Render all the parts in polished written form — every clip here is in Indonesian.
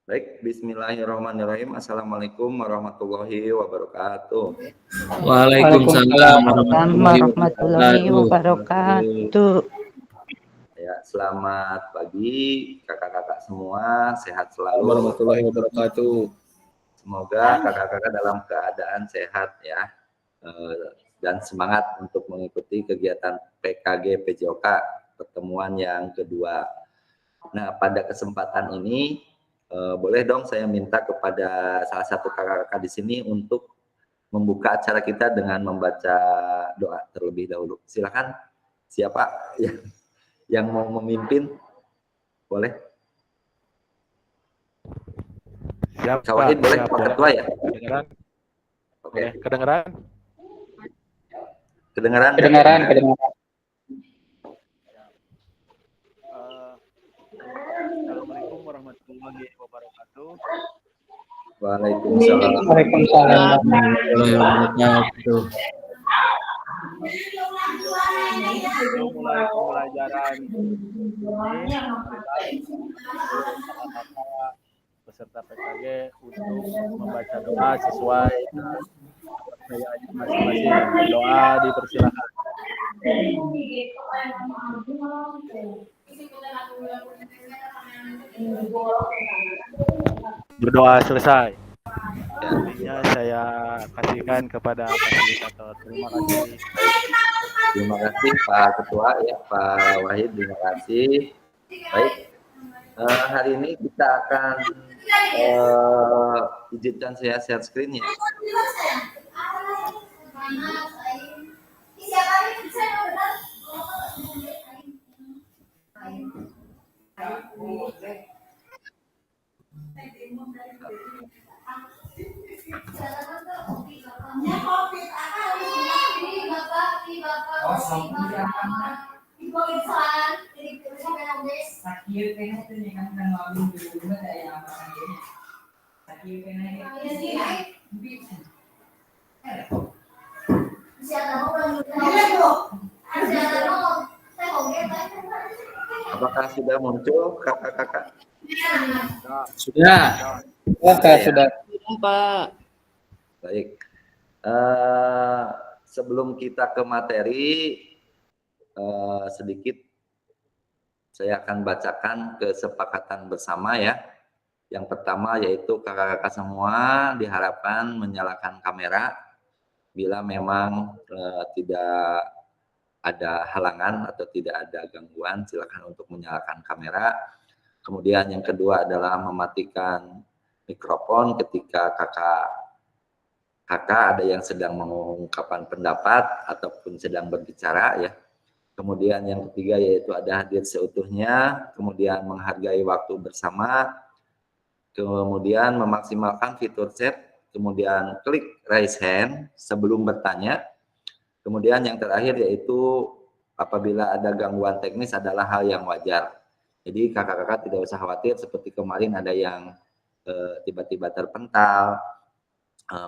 Baik, bismillahirrahmanirrahim. Assalamualaikum warahmatullahi wabarakatuh. Waalaikumsalam warahmatullahi wabarakatuh. Ya, selamat pagi kakak-kakak semua, sehat selalu. Warahmatullahi wabarakatuh. Semoga kakak-kakak dalam keadaan sehat ya, dan semangat untuk mengikuti kegiatan PKG PJOK pertemuan yang kedua. Nah, pada kesempatan ini boleh dong saya minta kepada salah satu kakak-kakak di sini untuk membuka acara kita dengan membaca doa terlebih dahulu. Silakan, siapa yang mau memimpin? Boleh? Siap, Kak Wahid, boleh? Pak Ketua ya? Kedengeran? Oke. Kedengeran? Kedengeran? Kedengeran. Assalamualaikum warahmatullahi wabarakatuh. Waalaikumsalam. Waalaikumsalam. Sebelum mulai pembelajaran ini, peserta PKG untuk membaca doa sesuai kepercayaan masing-masing. Doa dipersilakan. Berdoa selesai. Selanjutnya saya kasihkan kepada fasilitator. Terima kasih. Terima kasih Pak Ketua ya, Pak Wahid, terima kasih. Baik, hari ini kita akan izinkan saya share screen ya. Apakah sudah muncul kakak-kakak? Sudah. Sudah. Pak. Baik. Sebelum kita ke materi, sedikit saya akan bacakan kesepakatan bersama ya. Yang pertama yaitu kakak-kakak semua diharapkan menyalakan kamera bila memang tidak ada halangan atau tidak ada gangguan, silakan untuk menyalakan kamera. Kemudian yang kedua adalah mematikan mikrofon ketika kakak ada yang sedang mengungkapkan pendapat ataupun sedang berbicara ya. Kemudian yang ketiga yaitu ada hadir seutuhnya, kemudian menghargai waktu bersama, kemudian memaksimalkan fitur chat, kemudian klik raise hand sebelum bertanya. Kemudian yang terakhir yaitu apabila ada gangguan teknis adalah hal yang wajar. Jadi kakak-kakak tidak usah khawatir seperti kemarin ada yang tiba-tiba terpental,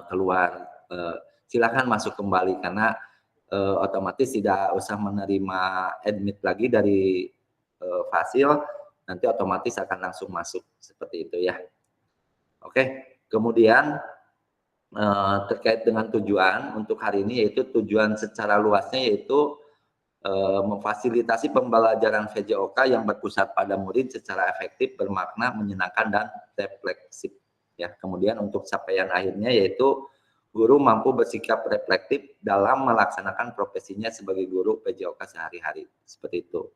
keluar, silakan masuk kembali karena otomatis tidak usah menerima admit lagi dari fasil, nanti otomatis akan langsung masuk seperti itu ya. Oke, kemudian terkait dengan tujuan untuk hari ini yaitu tujuan secara luasnya yaitu memfasilitasi pembelajaran VJOK yang berpusat pada murid secara efektif, bermakna, menyenangkan dan refleksif ya. Kemudian untuk capaian akhirnya yaitu guru mampu bersikap reflektif dalam melaksanakan profesinya sebagai guru PJOK sehari-hari seperti itu.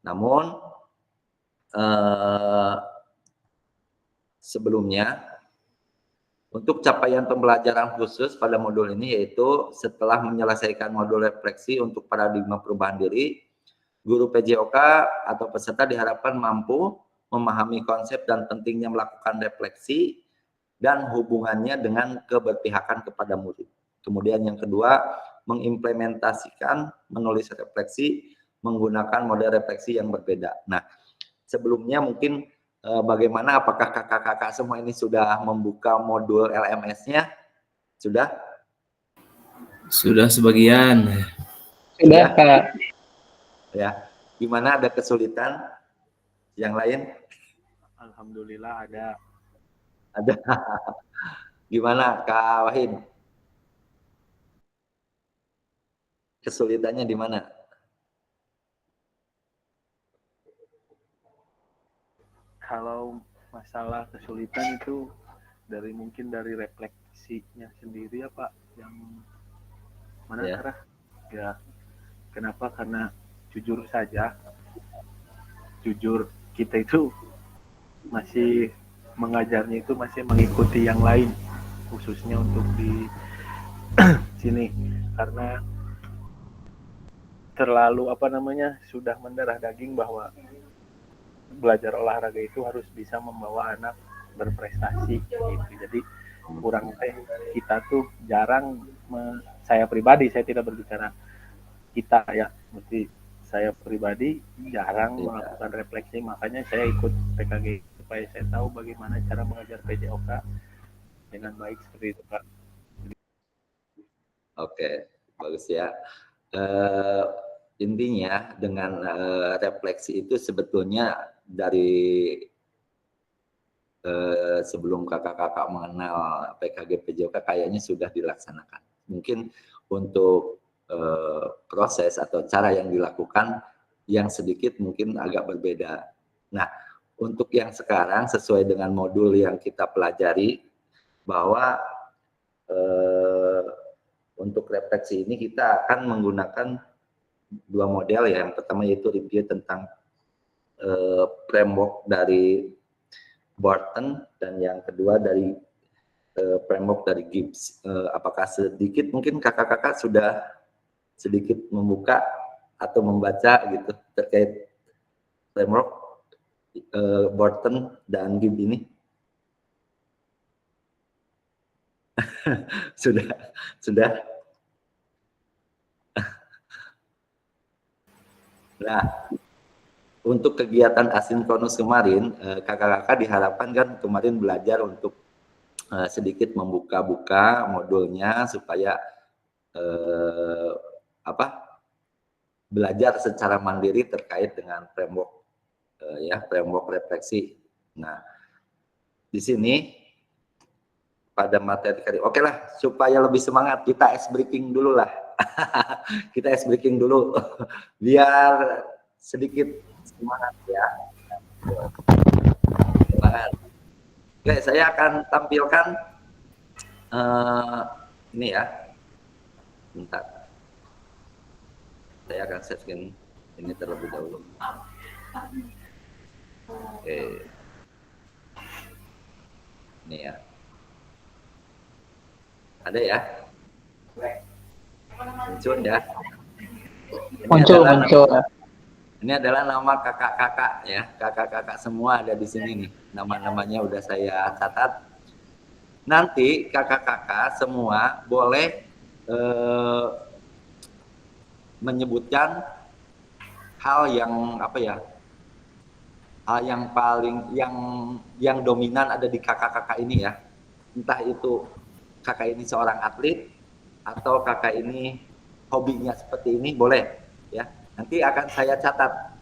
Namun sebelumnya untuk capaian pembelajaran khusus pada modul ini yaitu setelah menyelesaikan modul refleksi untuk paradigma perubahan diri, guru PJOK atau peserta diharapkan mampu memahami konsep dan pentingnya melakukan refleksi dan hubungannya dengan keberpihakan kepada murid. Kemudian yang kedua, mengimplementasikan menulis refleksi menggunakan model refleksi yang berbeda. Nah, sebelumnya mungkin bagaimana, apakah kakak-kakak semua ini sudah membuka modul LMS-nya? Sudah? Sudah sebagian. Sudah, Kak. Ya. Gimana, ada kesulitan yang lain? Alhamdulillah ada. Ada. Gimana Kak Wahid? Kesulitannya di mana? Kalau masalah kesulitan itu mungkin dari refleksinya sendiri ya Pak, yang mana Ya. arah ya. Kenapa? Karena jujur saja, kita itu masih mengajarnya itu masih mengikuti yang lain, khususnya untuk di sini, karena terlalu sudah mendarah daging bahwa belajar olahraga itu harus bisa membawa anak berprestasi gitu. Jadi kurang kita tuh jarang, saya pribadi, saya tidak berbicara kita ya, berarti saya pribadi jarang melakukan refleksi, makanya saya ikut PKG supaya saya tahu bagaimana cara mengajar PJOK dengan baik seperti itu Pak. Oke, bagus ya. Intinya dengan refleksi itu sebetulnya dari sebelum kakak-kakak mengenal PKG PJOK kayaknya sudah dilaksanakan. Mungkin untuk proses atau cara yang dilakukan yang sedikit mungkin agak berbeda. Nah, untuk yang sekarang sesuai dengan modul yang kita pelajari, bahwa untuk refleksi ini kita akan menggunakan dua model ya. Yang pertama yaitu review tentang framework dari Barton, dan yang kedua dari framework dari Gibbs. Apakah sedikit mungkin kakak-kakak sudah sedikit membuka atau membaca gitu terkait framework Barton dan Gibbs ini? sudah. Nah, untuk kegiatan asinkronus kemarin, kakak-kakak diharapkan kan kemarin belajar untuk sedikit membuka-buka modulnya supaya belajar secara mandiri terkait dengan framework framework refleksi. Nah, di sini pada materi kali, oke lah, supaya lebih semangat kita ice breaking dulu lah. Kita ice breaking dulu biar sedikit semangat ya. Semangat. Oke, saya akan tampilkan ini ya. Bentar. Saya akan share screen ini terlebih dahulu. Oke. Ini ya. Ada ya? Muncul ya? Muncul. Ini adalah nama kakak-kakak ya. Kakak-kakak semua ada di sini nih. Nama-namanya udah saya catat. Nanti kakak-kakak semua boleh menyebutkan hal yang hal yang paling yang dominan ada di kakak-kakak ini ya. Entah itu kakak ini seorang atlet atau kakak ini hobinya seperti ini, boleh ya. Nanti akan saya catat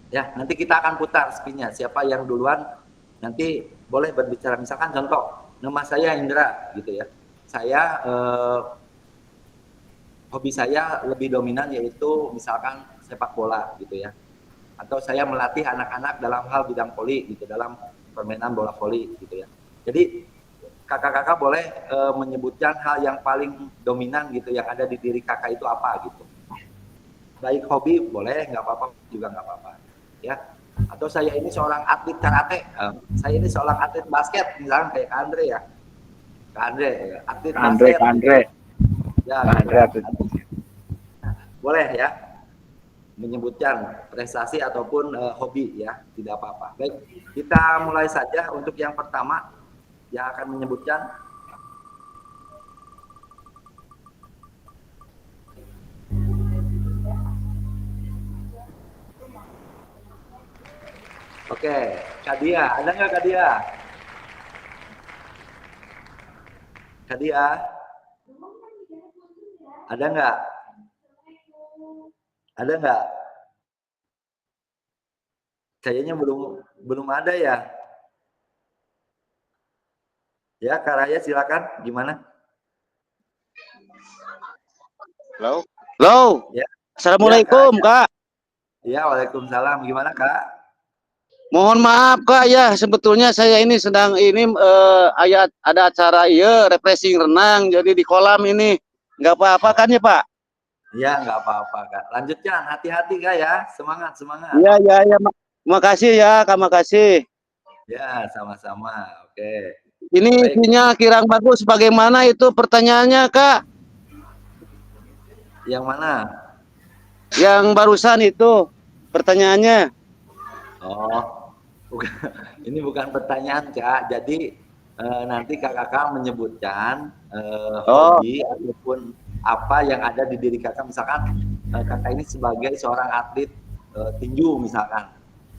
ya. Nanti kita akan putar spinnya, siapa yang duluan nanti boleh berbicara. Misalkan contoh, nama saya Indra gitu ya. Saya hobi saya lebih dominan yaitu misalkan sepak bola gitu ya. Atau saya melatih anak-anak dalam hal bidang voli gitu, dalam permainan bola voli gitu ya. Jadi kakak-kakak boleh menyebutkan hal yang paling dominan gitu yang ada di diri kakak itu apa gitu. Baik hobi boleh, nggak apa-apa, juga nggak apa-apa ya. Atau saya ini seorang atlet karate, saya ini seorang atlet basket misalnya kayak Kak Andre ya. Kak Andre, atlet basket. Andre. Ya, boleh ya menyebutkan prestasi ataupun hobi ya, tidak apa-apa. Baik, kita mulai saja untuk yang pertama yang akan menyebutkan. Oke, Kak Dia, ada nggak Kak Dia? Kak Dia? Ada nggak? Ada nggak? Kayaknya belum ada ya. Ya, Kak Raya silakan. Gimana? Halo. Halo. Ya. Assalamualaikum, Ya, Kak. Ya, waalaikumsalam. Gimana, Kak? Mohon maaf, Kak, ya sebetulnya saya ini sedang ada acara refreshing renang jadi di kolam ini. Nggak apa-apa kan ya, Pak? Ya, nggak apa-apa, Kak. Lanjutkan, hati-hati, Kak ya. Semangat, semangat. Iya, iya, iya. Makasih ya, Kak, makasih. Ya, sama-sama. Oke. Ini Baik. isinya kirang bagus. Bagaimana itu pertanyaannya, Kak? Yang mana? Yang barusan itu pertanyaannya. Oh, ini bukan pertanyaan, Kak. Jadi nanti Kakak menyebutkan hobi ataupun apa yang ada di diri Kakak. Misalkan Kakak ini sebagai seorang atlet tinju misalkan,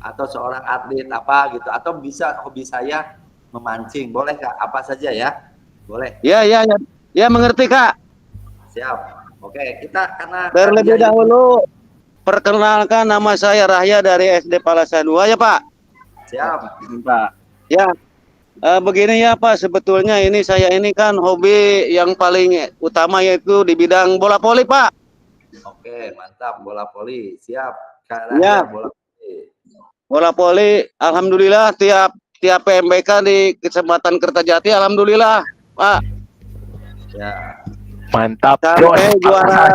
atau seorang atlet apa gitu, atau bisa hobi saya memancing, boleh Kak? Apa saja ya? Boleh. Ya, ya, ya. Ya, mengerti, Kak. Siap. Oke, kita karena Terlebih dahulu perkenalkan, nama saya Rahya dari SD Palasan 2 ya, Pak. Siap, Pak. Ya, begini ya, Pak. Sebetulnya ini saya ini kan hobi yang paling utama yaitu di bidang bola voli, Pak. Oke, mantap, bola voli. Siap. Kak Ya. Rahya, bola voli. Bola voli, alhamdulillah tiap PMBK di Kecamatan Kertajati, alhamdulillah, Pak. Ya. Mantap. Sampai juara.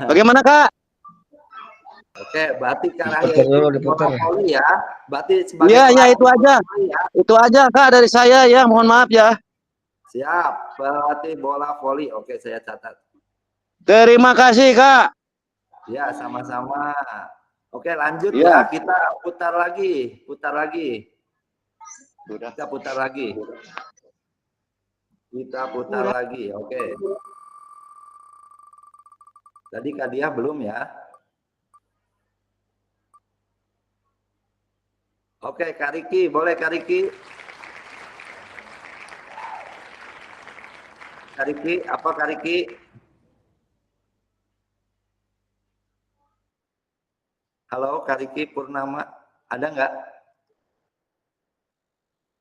Bagaimana, Kak? Oke, berarti Kak Rahya Diputar dulu, itu diputar. bola voli ya. Berarti sebagai Iya, iya, pelatih itu aja. voli ya. Itu aja, Kak, dari saya ya. Mohon maaf ya. Siap, pelatih bola voli. Oke, saya catat. Terima kasih, Kak. Ya, sama-sama. Oke, lanjut Ya. ya. Kita putar lagi. Kita putar lagi. Oke. Tadi Kak Dia belum ya? Oke, Kak Riki. Boleh Kak Riki? Kak Riki, apa Kak Riki? Halo, Kak Riki Purnama. Ada nggak?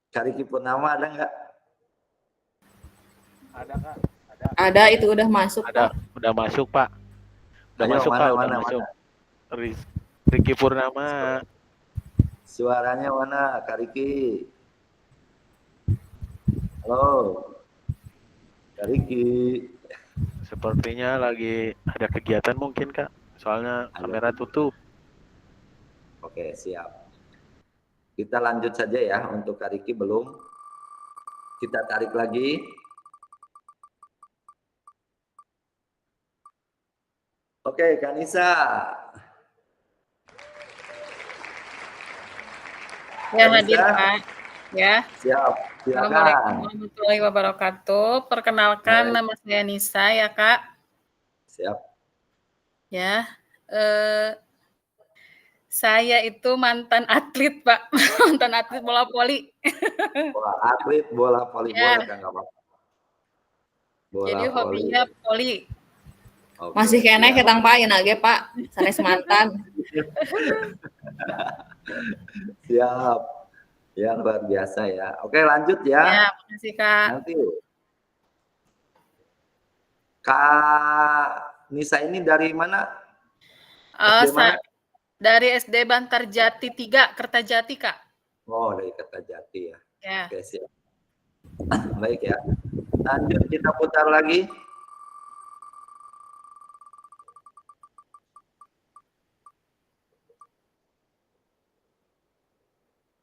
Kak Riki Purnama ada nggak? Ada, Kak. Ada, itu udah masuk, Ada. Pak. Udah masuk, Pak. Udah Ayo, masuk, mana, Pak. Udah mana, masuk. mana? Riki Purnama. Suaranya mana, Kak Riki? Halo, Kak Riki. Sepertinya lagi ada kegiatan mungkin, Kak. Soalnya kamera tutup. Oke, siap. Kita lanjut saja ya. Untuk Kak Riki belum. Kita tarik lagi. Oke, Kak Nisa. Ya, Kak hadir, Nisa. Pak. Ya. Siap, Assalamualaikum silakan. warahmatullahi wabarakatuh. Perkenalkan, Baik. nama saya Nisa ya, Kak. Siap. Ya. Saya itu mantan atlet, Pak. Mantan atlet bola voli. Bola atlet, bola voli, Ya. boleh kan nggak apa-apa. Bola Jadi voli. hobinya voli. Oke, Masih kena siap. ketang Pak, enak ge, Pak. Sanes mantan. Siap. Ya, luar biasa ya. Oke, lanjut ya. Ya, makasih, Kak. Nanti Kak Nisa ini dari mana? SD mana? Dari SD Bantarjati 3, Kertajati, Kak. Oh, dari Kertajati ya. Ya. Oke, siap. Baik ya. Lanjut, kita putar lagi.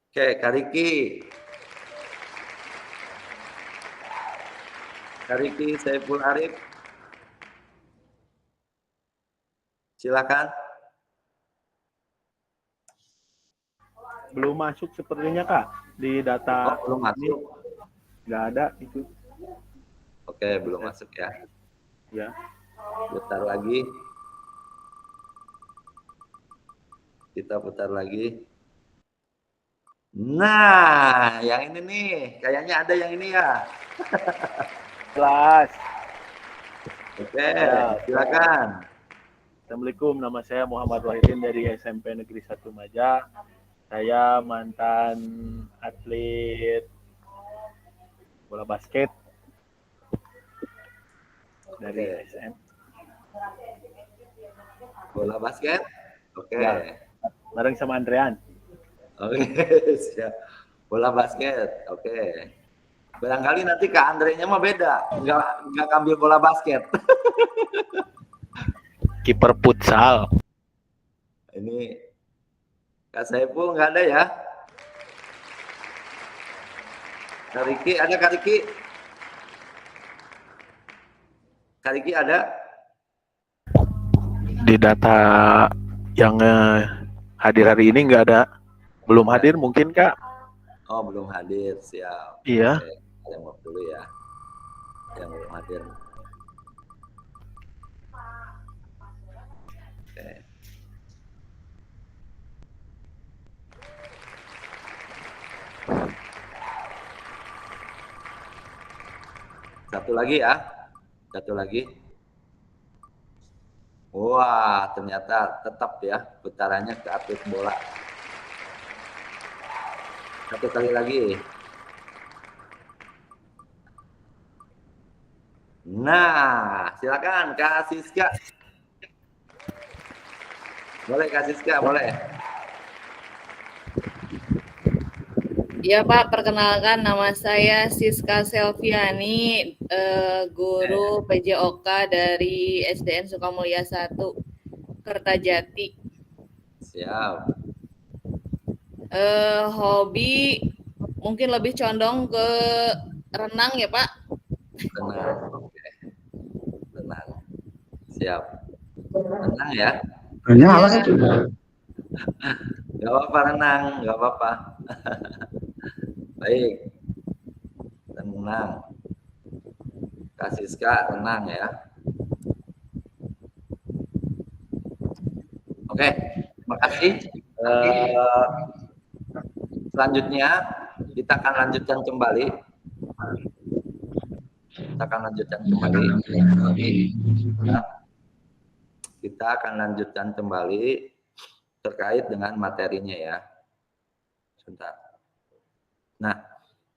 Oke, Kak Riki. Kak Riki Saiful Arif. Silakan. Belum masuk sepertinya, Kak. Di data Oh, belum masuk. nggak ada itu. Oke, belum masuk ya. Ya. Putar lagi. Kita putar lagi. Nah, yang ini nih. Kayaknya ada yang ini ya. Jelas. Oke, silakan. Assalamualaikum, nama saya Muhammad Wahidin dari SMP Negeri 1 Maja. Saya mantan atlet bola basket dari Oke. SM. Bola basket? Oke. Ya. Bareng sama Andrean. Oke, siap. Bola basket. Oke. Barangkali nanti Kak Andre-nya mah beda. Nggak ngambil bola basket. Kiper futsal. Ini Kak Saiful nggak ada ya? Kak Riki, ada Kak Riki? Kak Riki ada? Di data yang hadir hari ini nggak ada. Belum hadir mungkin, Kak? Oh, belum hadir. Siap. Iya. Oke. Yang mau dulu ya. Yang belum hadir. Oke. Satu lagi ya. Satu lagi. Wah, ternyata tetap ya putarannya ke atlet bola. Satu kali lagi. Nah, silakan Kak Siska. Boleh Kak Siska, boleh. Ya Pak, perkenalkan nama saya Siska Selviani, guru PJOK dari SDN Sukamulya 1, Kertajati. Siap. Hobi mungkin lebih condong ke renang ya Pak. Tenang. Oke. Tenang. Siap. Tenang ya. Ya. Gak apa-apa renang, gak apa-apa. Baik. Tenang. Kak Siska tenang ya. Oke, terima kasih. Selanjutnya kita akan lanjutkan kembali. Kita akan lanjutkan kembali terkait dengan materinya ya. Sebentar. Nah,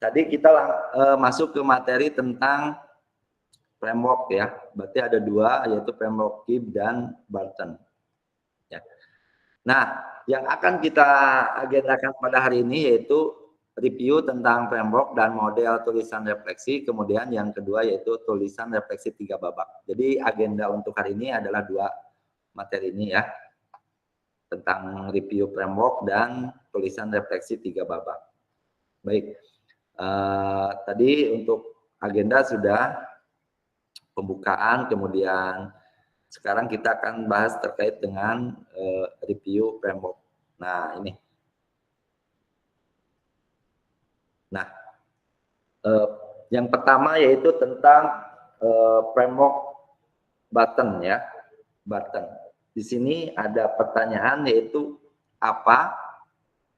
tadi kita masuk ke materi tentang framework ya. Berarti ada dua, yaitu framework Gibb dan Barton. Ya. Nah, yang akan kita agendakan pada hari ini yaitu review tentang framework dan model tulisan refleksi. Kemudian yang kedua yaitu tulisan refleksi 3 babak. Jadi agenda untuk hari ini adalah dua materi ini ya. Tentang review framework dan tulisan refleksi 3 babak. Baik. Tadi untuk agenda sudah pembukaan, kemudian sekarang kita akan bahas terkait dengan review framework. Nah, ini. Nah, yang pertama yaitu tentang framework Barton ya. Barton. Di sini ada pertanyaan yaitu apa,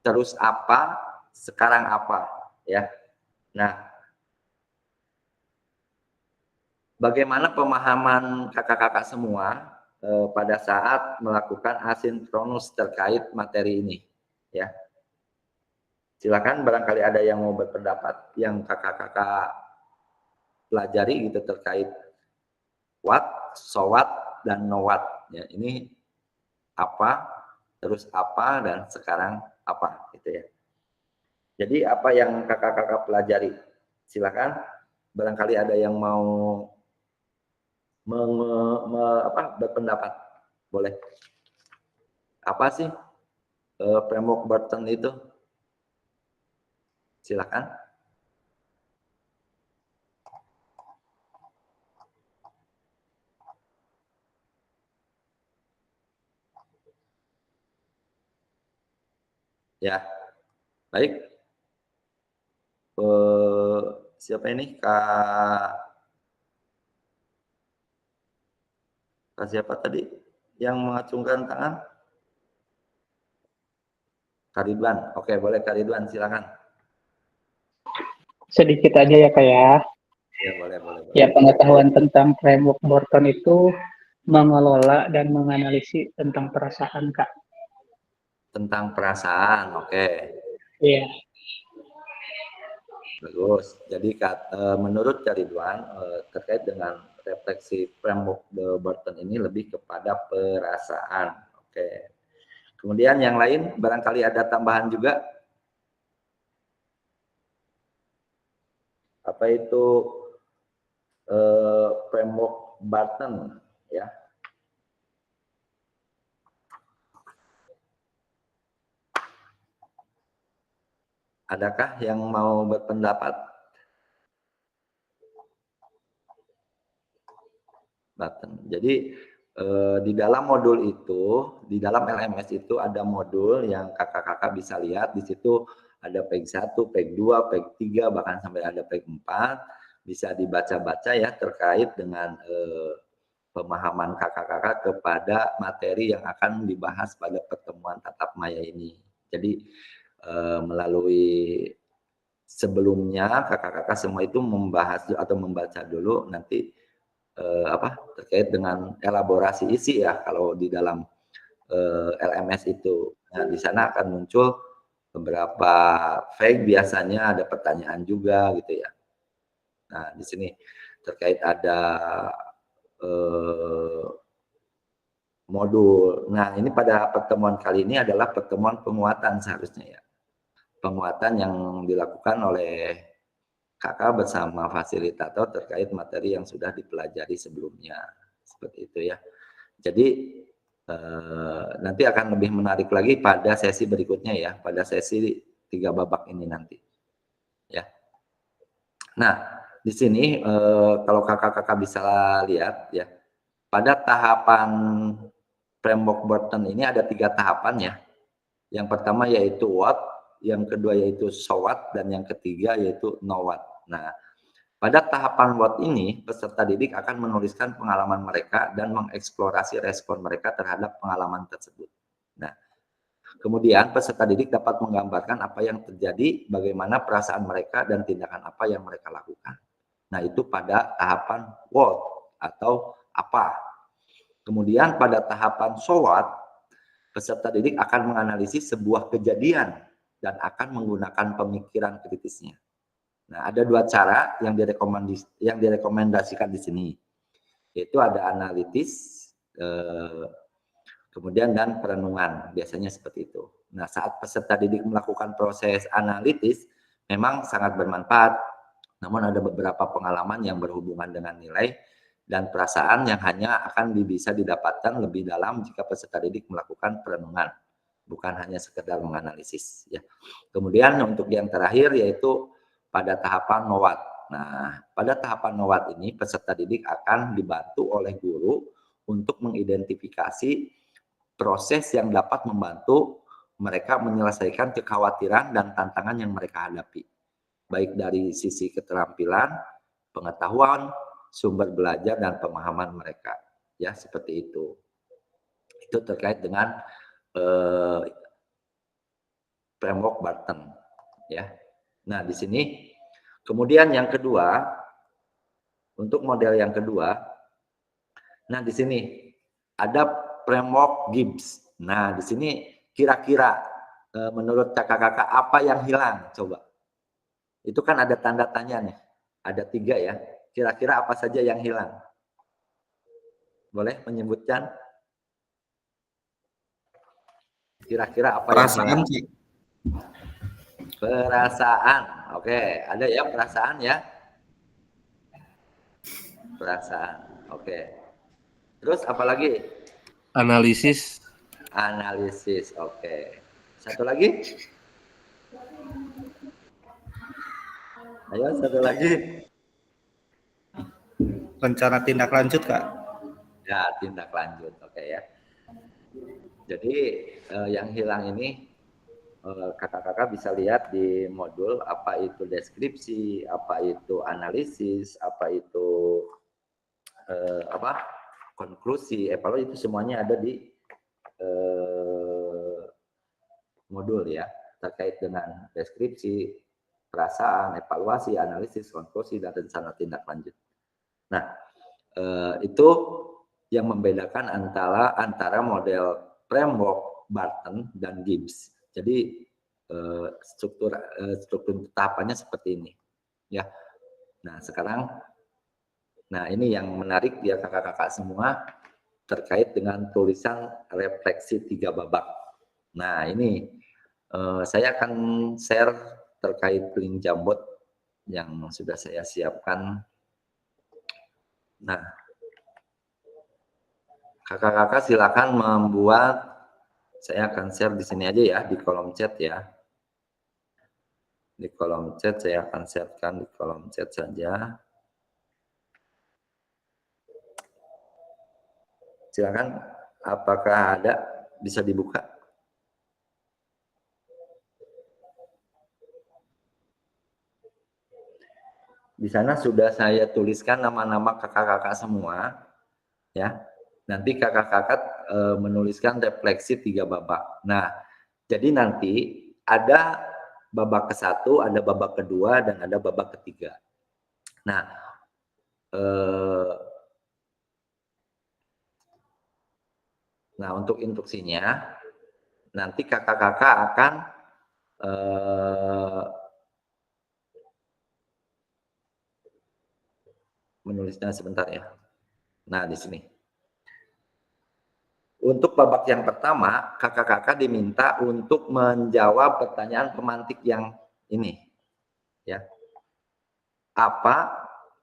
terus apa, sekarang apa ya. Nah, bagaimana pemahaman kakak-kakak semua pada saat melakukan asinkronus terkait materi ini ya. Silakan barangkali ada yang mau berpendapat yang kakak-kakak pelajari gitu terkait what, so what, dan no what ya. Ini apa, terus apa, dan sekarang apa gitu ya. Jadi apa yang kakak-kakak pelajari? Silakan barangkali ada yang mau berpendapat, boleh. Apa sih framework Barton itu? Silakan. Ya, baik. Siapa ini? Kak siapa tadi yang mengacungkan tangan? Kak Ridwan. Oke, boleh Kak Ridwan, silakan. Sedikit aja ya Kak ya. Ya, boleh. Ya, pengetahuan tentang framework Barton itu mengelola dan menganalisis tentang perasaan, Kak. Tentang perasaan, oke. Iya. Bagus. Jadi menurut Kak Ridwan terkait dengan refleksi framework Burton ini lebih kepada perasaan. Oke. Kemudian yang lain barangkali ada tambahan juga. Apa itu framework Burton ya? Adakah yang mau berpendapat? Button. Jadi di dalam modul itu, di dalam LMS itu ada modul yang kakak-kakak bisa lihat. Di situ ada peg 1, peg 2, peg 3, bahkan sampai ada peg 4. Bisa dibaca-baca ya terkait dengan pemahaman kakak-kakak kepada materi yang akan dibahas pada pertemuan tatap maya ini. Jadi melalui sebelumnya kakak-kakak semua itu membahas atau membaca dulu nanti terkait dengan elaborasi isi ya kalau di dalam LMS itu. Nah, di sana akan muncul beberapa fake, biasanya ada pertanyaan juga gitu ya. Nah, di sini terkait ada modul. Nah, ini pada pertemuan kali ini adalah pertemuan penguatan seharusnya ya. Penguatan yang dilakukan oleh kakak bersama fasilitator terkait materi yang sudah dipelajari sebelumnya. Seperti itu ya. Jadi nanti akan lebih menarik lagi pada sesi berikutnya ya, pada sesi 3 babak ini nanti. Ya. Nah, di sini kalau kakak-kakak bisa lihat ya, pada tahapan framework Burton ini ada 3 tahapan ya. Yang pertama yaitu what, yang kedua yaitu so what, dan yang ketiga yaitu know what. Nah, pada tahapan what ini, peserta didik akan menuliskan pengalaman mereka dan mengeksplorasi respon mereka terhadap pengalaman tersebut. Nah, kemudian peserta didik dapat menggambarkan apa yang terjadi, bagaimana perasaan mereka, dan tindakan apa yang mereka lakukan. Nah, itu pada tahapan what atau apa. Kemudian pada tahapan so what, peserta didik akan menganalisis sebuah kejadian dan akan menggunakan pemikiran kritisnya. Nah, ada 2 cara yang direkomendasikan di sini, yaitu ada analitis, kemudian dan perenungan, biasanya seperti itu. Nah, saat peserta didik melakukan proses analitis, memang sangat bermanfaat, namun ada beberapa pengalaman yang berhubungan dengan nilai dan perasaan yang hanya akan bisa didapatkan lebih dalam jika peserta didik melakukan perenungan, bukan hanya sekedar menganalisis. Ya. Kemudian untuk yang terakhir yaitu pada tahapan know what. Nah, pada tahapan know what ini peserta didik akan dibantu oleh guru untuk mengidentifikasi proses yang dapat membantu mereka menyelesaikan kekhawatiran dan tantangan yang mereka hadapi, baik dari sisi keterampilan, pengetahuan, sumber belajar, dan pemahaman mereka. Ya, seperti itu. Itu terkait dengan framework Burton. Ya. Nah, di sini kemudian yang kedua, untuk model yang kedua, nah di sini ada framework Gibbs. Nah, di sini kira-kira menurut kakak-kakak apa yang hilang? Coba. Itu kan ada tanda tanya nih. Ada 3 ya. Kira-kira apa saja yang hilang? Boleh menyebutkan? Kira-kira apa yang hilang? Perasaan. Oke, ada ya perasaan ya? Perasaan. Oke. Terus apa lagi? Analisis. Analisis. Oke. Satu lagi? Ayo, satu lagi. Rencana tindak lanjut, Kak. Ya, tindak lanjut. Oke ya. Jadi yang hilang ini kakak-kakak bisa lihat di modul apa itu deskripsi, apa itu analisis, apa itu konklusi, evaluasi, itu semuanya ada di modul ya, terkait dengan deskripsi, perasaan, evaluasi, analisis, konklusi, dan rencana tindak lanjut. Nah, itu yang membedakan antara model framework, Barton, dan Gibbs. Jadi struktur tahapannya seperti ini, ya. Nah sekarang, ini yang menarik ya kakak-kakak semua terkait dengan tulisan refleksi 3 babak. Nah ini saya akan share terkait link Jambot yang sudah saya siapkan. Nah, kakak-kakak silakan membuat, saya akan share di sini aja ya, di kolom chat ya. Di kolom chat saya akan sharekan di kolom chat saja. Silakan, apakah ada, bisa dibuka? Di sana sudah saya tuliskan nama-nama kakak-kakak semua, ya. Nanti kakak-kakak menuliskan refleksi 3 babak. Nah, jadi nanti ada babak ke-1, ada babak kedua, dan ada babak ketiga. Nah, untuk instruksinya, nanti kakak-kakak akan menulisnya sebentar ya. Nah, di sini. Untuk babak yang pertama, kakak-kakak diminta untuk menjawab pertanyaan pemantik yang ini. Ya. Apa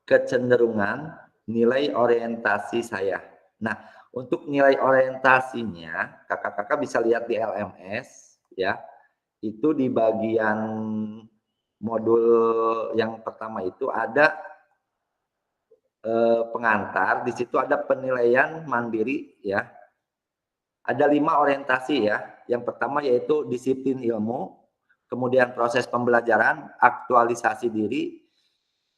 kecenderungan nilai orientasi saya? Nah, untuk nilai orientasinya, kakak-kakak bisa lihat di LMS, ya. Itu di bagian modul yang pertama itu ada pengantar, di situ ada penilaian mandiri, ya. Ada 5 orientasi ya. Yang pertama yaitu disiplin ilmu, kemudian proses pembelajaran, aktualisasi diri,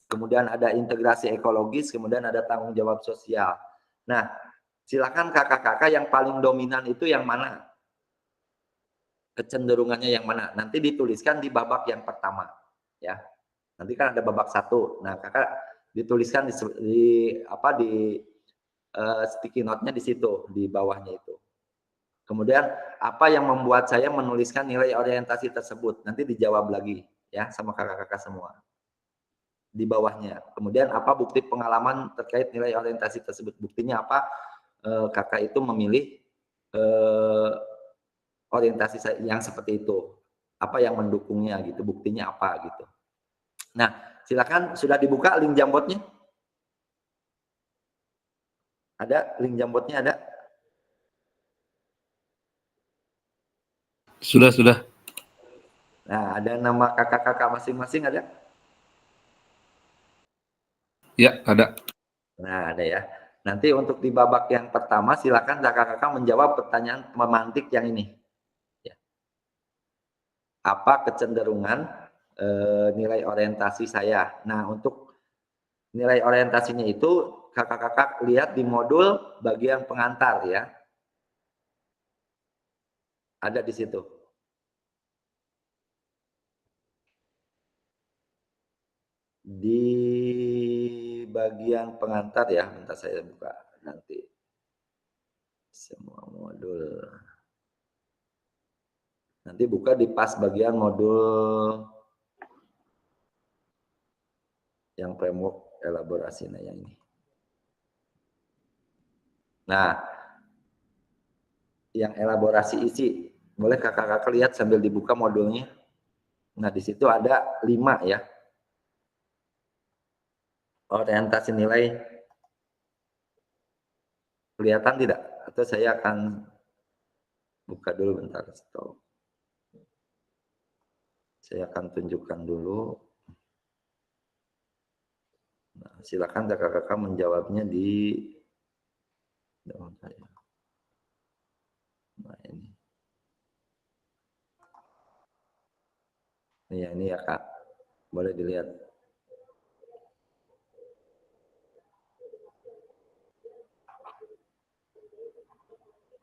kemudian ada integrasi ekologis, kemudian ada tanggung jawab sosial. Nah, silakan kakak-kakak yang paling dominan itu yang mana? Kecenderungannya yang mana? Nanti dituliskan di babak yang pertama, ya. Nanti kan ada babak 1. Nah, kakak dituliskan di sticky note-nya di situ, di bawahnya itu. Kemudian apa yang membuat saya menuliskan nilai orientasi tersebut? Nanti dijawab lagi ya sama kakak-kakak semua di bawahnya. Kemudian apa bukti pengalaman terkait nilai orientasi tersebut? Buktinya apa? Kakak itu memilih orientasi yang seperti itu. Apa yang mendukungnya gitu? Buktinya apa gitu? Nah, silakan, sudah dibuka link Jambotnya? Ada link Jambotnya ada? Sudah. Nah, ada nama kakak-kakak masing-masing ada? Ya, ada. Nah, ada ya. Nanti untuk di babak yang pertama, silakan kakak-kakak menjawab pertanyaan pemantik yang ini. Ya. Apa kecenderungan nilai orientasi saya? Nah, untuk nilai orientasinya itu, kakak-kakak lihat di modul bagian pengantar ya. Ada di situ. Di bagian pengantar ya, bentar saya buka nanti semua modul. Nanti buka di pas bagian modul yang framework elaborasinya yang ini. Nah, yang elaborasi isi, boleh kakak-kakak lihat sambil dibuka modulnya. Nah, di situ ada 5 ya. Orientasi nilai. Kelihatan tidak? Atau saya akan buka dulu bentar. Stop. Saya akan tunjukkan dulu. Nah, silakan kakak-kakak menjawabnya di dalam saya. Nah, ini. Ini ya Kak. Boleh dilihat.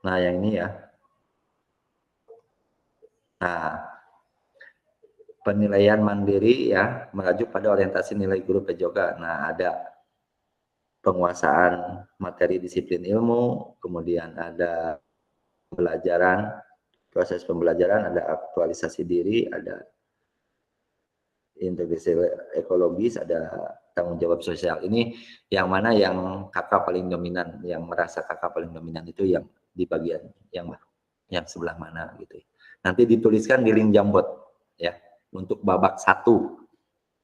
Nah, yang ini ya. Nah, penilaian mandiri ya, merujuk pada orientasi nilai guru pejoga. Nah, ada penguasaan materi disiplin ilmu, kemudian ada pembelajaran, proses pembelajaran, ada aktualisasi diri, ada integrasi ekologis, ada tanggung jawab sosial. Ini yang mana yang kakak paling dominan, yang merasa kakak paling dominan itu yang di bagian yang sebelah mana gitu. Nanti dituliskan di link Jambot ya, untuk babak 1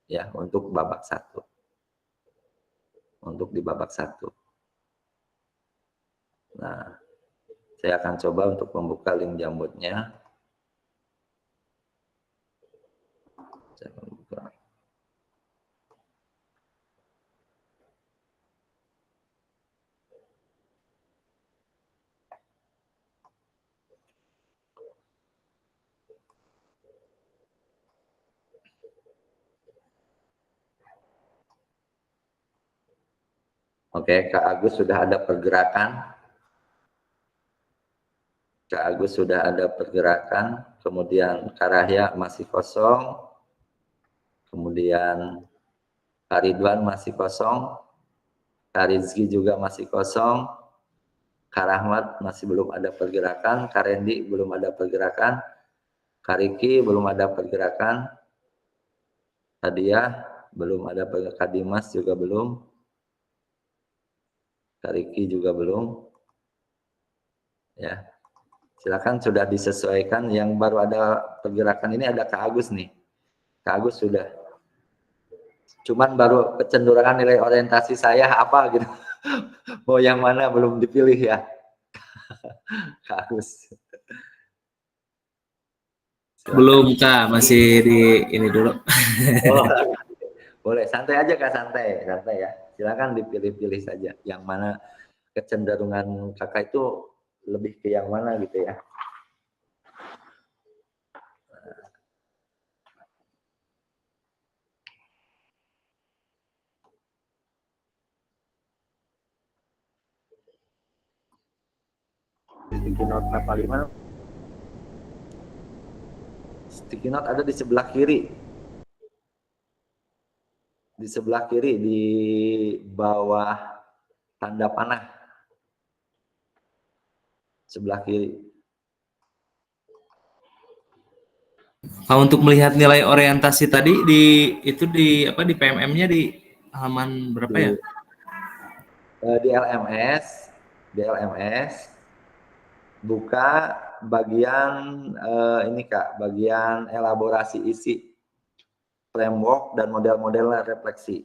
ya, untuk babak 1. Untuk di babak 1. Nah, saya akan coba untuk membuka link Jambotnya. Saya akan buka. Oke, Kak Agus sudah ada pergerakan. Kak Agus sudah ada pergerakan. Kemudian Kak Rahya masih kosong. Kemudian Kak Ridwan masih kosong. Kak Rizky juga masih kosong. Kak Rahmat masih belum ada pergerakan. Kak Rendi belum ada pergerakan. Kak Riki belum ada pergerakan. Kak Diah belum ada pergerakan. Kak Dimas juga belum. Kak Riki juga belum. Ya. Silakan sudah disesuaikan. Yang baru ada pergerakan ini ada Kak Agus nih. Kak Agus sudah. Cuman baru kecenderungan nilai orientasi saya apa gitu. Mau yang mana belum dipilih ya. Kak Agus. Silakan. Belum Kak, masih di ini dulu. Oh, boleh, santai aja Kak, santai ya. Silakan dipilih-pilih saja. Yang mana kecenderungan kakak itu lebih ke yang mana gitu ya. Sticky note 85. Sticky note ada di sebelah kiri. Di sebelah kiri, di bawah tanda panah. Sebelah kiri. Untuk melihat nilai orientasi tadi di di PMM-nya di halaman berapa ya? Di LMS buka bagian ini Kak, bagian elaborasi isi framework dan model-model refleksi.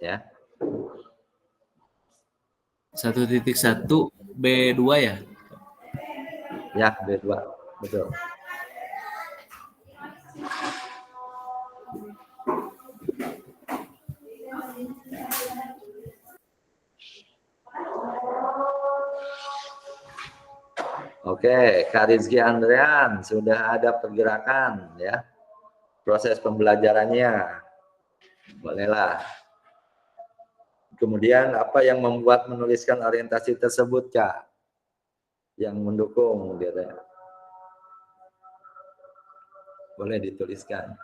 Ya. 1.1 B2 ya? Ya, B2. Betul. Oke, Kak Rizky Andrean sudah ada pergerakan ya. Proses pembelajarannya. Bolehlah. Kemudian apa yang membuat menuliskan orientasi tersebut, Kak? Yang mendukung gitu. Boleh dituliskan.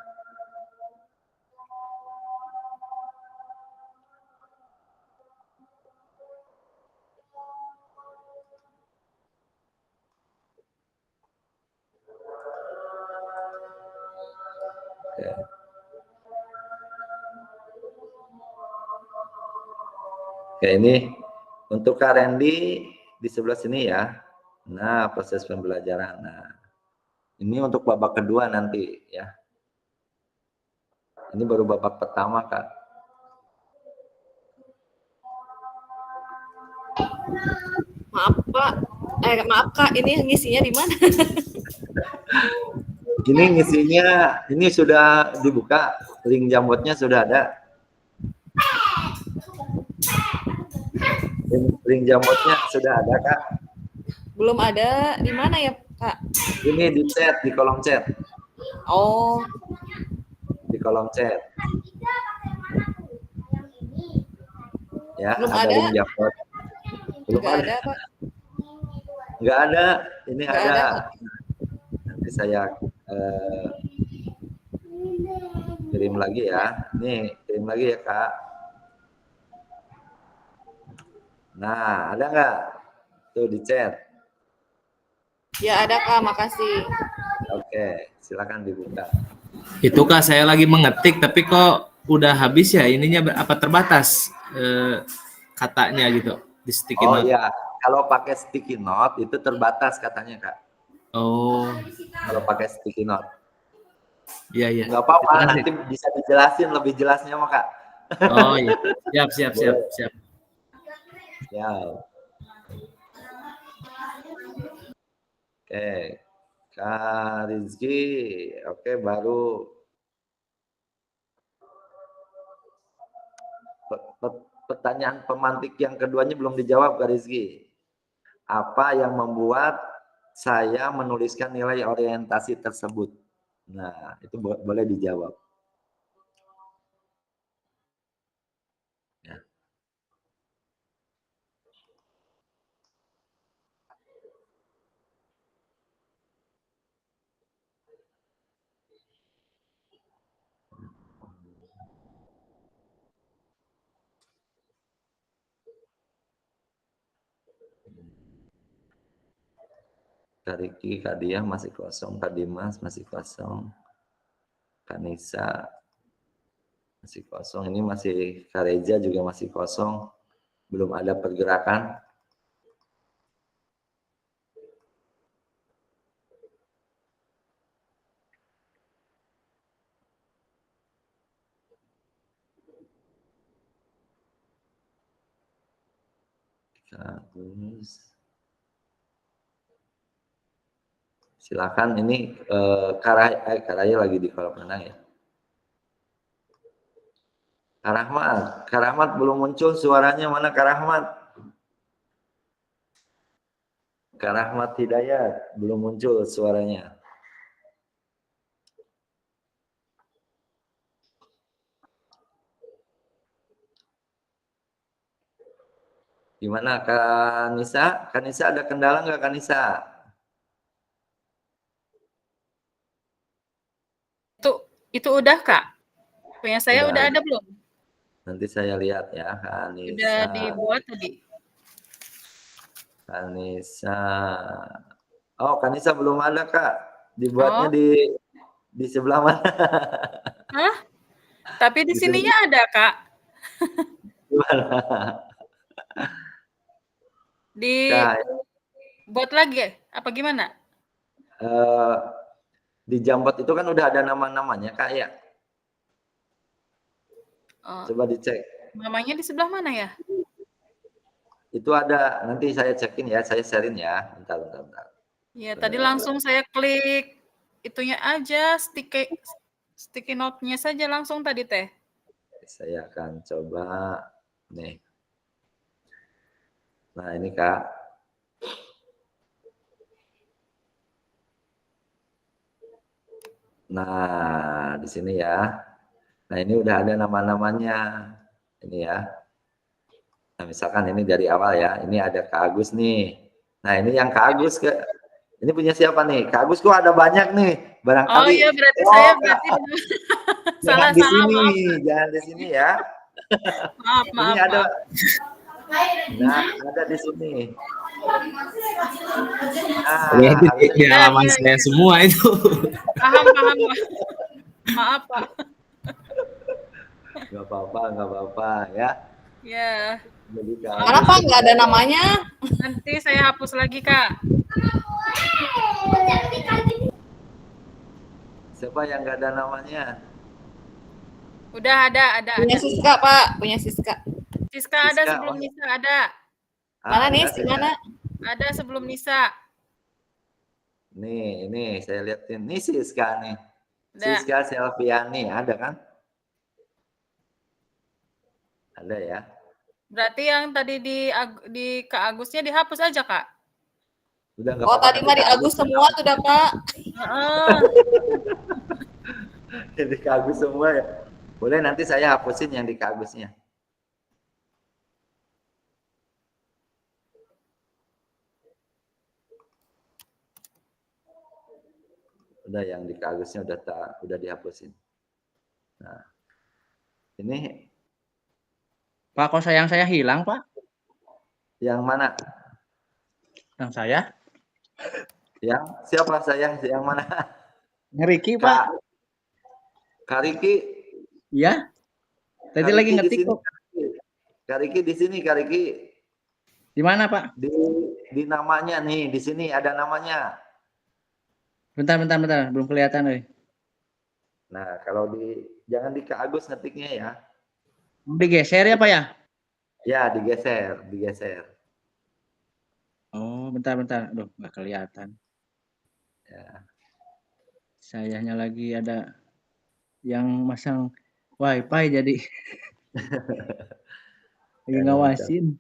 Oke. Oke, ini untuk Kak Randy di sebelah sini ya. Nah, proses pembelajaran. Nah, ini untuk babak kedua nanti ya. Ini baru babak pertama, Kak. Maaf Kak, ini ngisinya di mana? Ini ngisinya, ini sudah dibuka, link Jambotnya sudah ada. Link Jambotnya sudah ada, Kak. Belum ada, di mana ya Kak? Ini di chat, di kolom chat. Oh, Di kolom chat. Ya, belum ada ada. link Jambot. Belum nggak ada. ada Pak. Nggak ada, ini Nggak ada. ada. Nanti saya Eh, kirim lagi ya. Nih, kirim lagi ya, Kak. Nah, ada nggak? Tuh di chat. Ya ada Kak, makasih. Oke, silakan dibuka. Itu Kak, saya lagi mengetik tapi kok udah habis ya ininya apa terbatas katanya gitu di sticky Oh note. iya, kalau pakai sticky note itu terbatas katanya, Kak. Oh, Kalau pakai sticky note. iya iya. Nggak apa-apa, Terima kasih. nanti bisa dijelasin lebih jelasnya mah, Kak. Oh iya, siap siap siap Boleh. siap. Ya. Oke, Kak Rizky, oke baru pertanyaan pemantik yang keduanya belum dijawab, Kak Rizky. Apa yang membuat saya menuliskan nilai orientasi tersebut? Nah, itu boleh dijawab. Ya. Kak Riki, Kak Diah masih kosong, Kak Dimas masih kosong, Kak Nisa masih kosong. Ini masih Kak Reza juga masih kosong, belum ada pergerakan. Terus silakan ini Karaya lagi di kolam renang ya. Kak Rahmat belum muncul suaranya, mana Kak Rahmat? Kak Rahmat Hidayat belum muncul suaranya. Gimana Kak Nisa? Kak Nisa ada kendala nggak Kak Nisa? Itu udah, Kak. Punya saya udah Udah. ada belum? Nanti saya lihat ya Kak Udah Nisa. dibuat tadi. Kak Nisa. Oh, Kak Nisa belum ada Kak. Dibuatnya Oh, di sebelah mana? hah? Tapi di Di sininya ada, Kak. sebelah. Kak, Dibuat lagi ya? Apa gimana? eh, di Jambot itu kan udah ada nama-namanya Kak ya. Oh, Coba dicek. namanya di sebelah mana ya? Itu ada, nanti saya cekin ya, saya sharein ya. Bentar. Ya, tadi langsung saya klik itunya aja, sticky note-nya saja langsung tadi teh. Saya akan coba nih. Nah, ini Kak. Nah, di sini ya. Nah, ini udah ada nama-namanya. Ini ya. Nah, misalkan ini dari awal ya. Ini ada Kak Agus nih. Nah, ini yang Kak Agus ke ini punya siapa nih? Kak Agus kok ada banyak nih. Oh Barangkali iya, berarti oh, saya Kak, berarti jangan salah di salah sini, maaf jangan di sini ya. maaf Ini maaf ada maaf. nah, ada di sini. Nah, Berarti habis di Iya halaman iya saya iya. semua itu. Paham paham. Maaf, Pak. nggak apa-apa ya. Ya. Jadi Kak Mana Agus Pak nggak ada namanya? Nanti saya hapus lagi, Kak. siapa yang nggak ada namanya? Udah ada. Punya Siska Pak, punya Siska. Siska ada Siska, sebelum oh. Nisa ada. Mana nih? Ada, Di mana? Ada sebelum Nisa. Nih, ini saya liatin. Nih Siska nih. Ada. Siska Selviani, ada kan? Ada ya. Berarti yang tadi di Kak Agusnya dihapus aja, Kak. Udah nggak Oh apa-apa tadi nanti mah di Kak Agus semua tuh dah Pak. Heeh. Jadi Kak Agus semua ya. Boleh nanti saya hapusin yang di Kak Agusnya. Udah yang di Kak Agusnya udah dihapusin. Nah, ini Pak, kok sayang saya hilang, Pak? yang mana? Yang saya? Yang siapa saya? Yang mana? Riki, Pak. Kak Riki. Iya. Tadi Kak lagi Riki di ngetik sini. kok. Kak Riki di sini, Kak Riki. Di mana, Pak? Di namanya nih, di sini ada namanya. Bentar. Belum kelihatan, euy. Nah, kalau jangan di Kak Agus ngetiknya ya. Digeser ya, Pak ya? Ya, digeser. Oh, bentar. Aduh, nggak kelihatan. Ya. Sayanya lagi ada yang masang wifi jadi lagi ngawasin.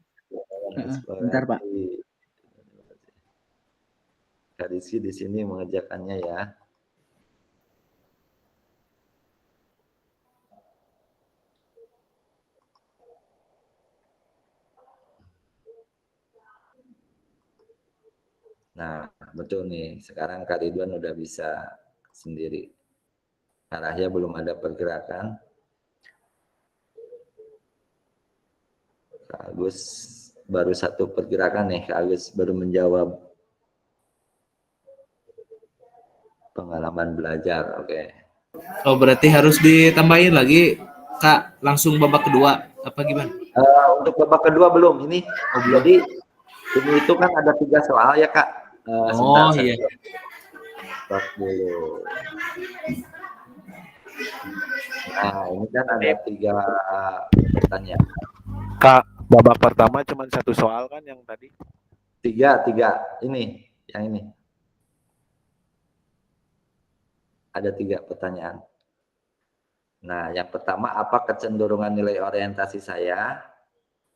Bentar, Pak. Kak Rizky di sini mengerjakannya ya. Nah, betul nih. Sekarang Kak Ridwan udah bisa sendiri. Arahnya belum ada pergerakan. Kak Agus baru satu pergerakan nih. Kak Agus baru menjawab pengalaman belajar. Oke. Oh, berarti harus ditambahin lagi, Kak, langsung babak kedua apa gimana? Untuk babak kedua belum. Ini jadi ini itu kan ada 3 soal ya, Kak. Oh iya. Stop dulu. Nah, ini kan ada 3 pertanyaan. Kak, babak pertama cuma 1 soal kan yang tadi? 3 ini, yang ini. Ada 3 pertanyaan. Nah, yang pertama, apa kecenderungan nilai orientasi saya?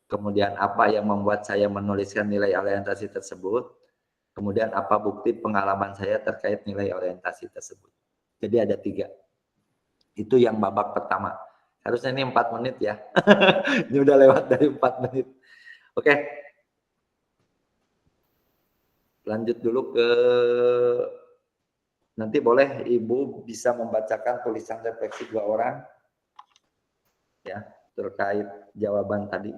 Kemudian apa yang membuat saya menuliskan nilai orientasi tersebut? Kemudian apa bukti pengalaman saya terkait nilai orientasi tersebut? Jadi ada 3. Itu yang babak pertama. Harusnya ini 4 menit ya. Ini udah lewat dari 4 menit. Oke. Lanjut dulu ke, nanti boleh Ibu bisa membacakan tulisan refleksi 2 orang ya terkait jawaban tadi.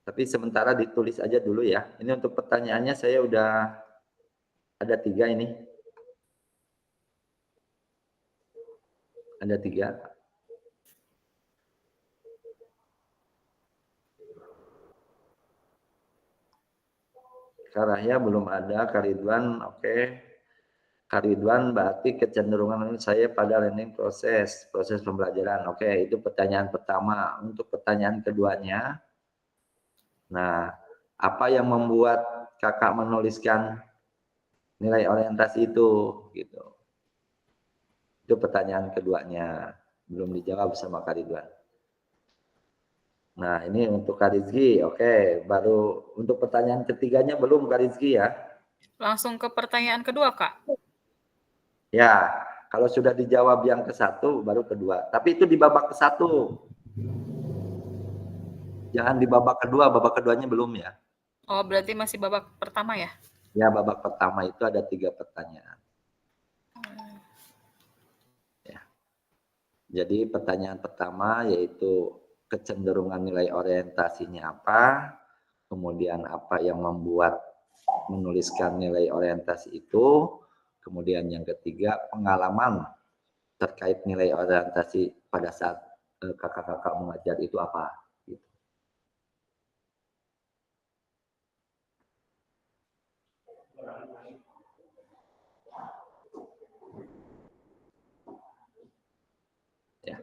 Tapi sementara ditulis aja dulu ya. Ini untuk pertanyaannya saya udah ada 3 ini. Ada 3. Karahnya belum ada. Kak Ridwan, oke. Kak Ridwan berarti kecenderungan saya pada learning proses pembelajaran. Oke, itu pertanyaan pertama. Untuk pertanyaan keduanya, nah, apa yang membuat kakak menuliskan nilai orientasi itu? Gitu. Itu pertanyaan keduanya. Belum dijawab sama Kak Ridwan. Nah, ini untuk Kak Rizky. Oke, baru untuk pertanyaan ketiganya belum Kak Rizky ya? Langsung ke pertanyaan kedua, Kak. Ya, kalau sudah dijawab yang ke-1, baru kedua. Tapi itu di babak ke-1. Jangan di babak kedua, babak keduanya belum ya. Oh, berarti masih babak pertama ya? Ya, babak pertama itu ada 3 pertanyaan. Ya. Jadi pertanyaan pertama yaitu kecenderungan nilai orientasinya apa, kemudian apa yang membuat menuliskan nilai orientasi itu, kemudian yang ketiga pengalaman terkait nilai orientasi pada saat kakak-kakak mengajar itu apa. Gitu. Ya.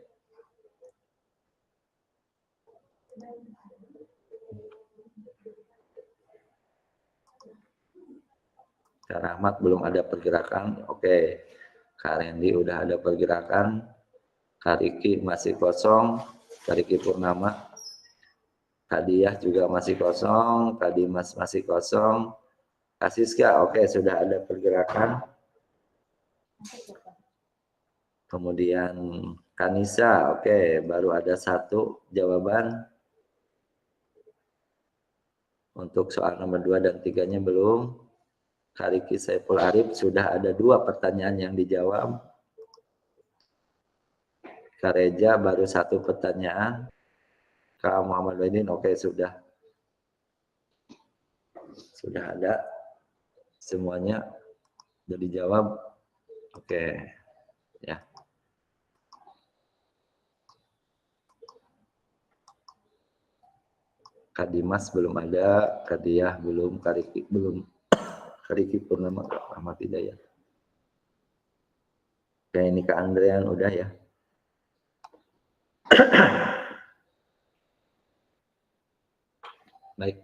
Kak Rahmat belum ada pergerakan. Oke. Kak Randy udah ada pergerakan. Kak Riki masih kosong. Kak Riki Purnama. Kak Diah juga masih kosong. Kak Dimas masih kosong. Kak Siska, oke, sudah ada pergerakan. Kemudian Kanisa, oke, baru ada 1 jawaban. Untuk soal nomor 2 dan 3-nya belum. Kak Riki Saiful Arif sudah ada 2 pertanyaan yang dijawab. Kak Reja baru 1 pertanyaan. Kak Muhammad Waidin, oke, sudah ada semuanya, sudah dijawab. Oke, ya. Kak Dimas belum ada, Kak Diah belum, Kak Riki belum, Kak Riki Purnama, Ahmad Hidayat. Oke, ini Kak Andrean udah ya. Baik.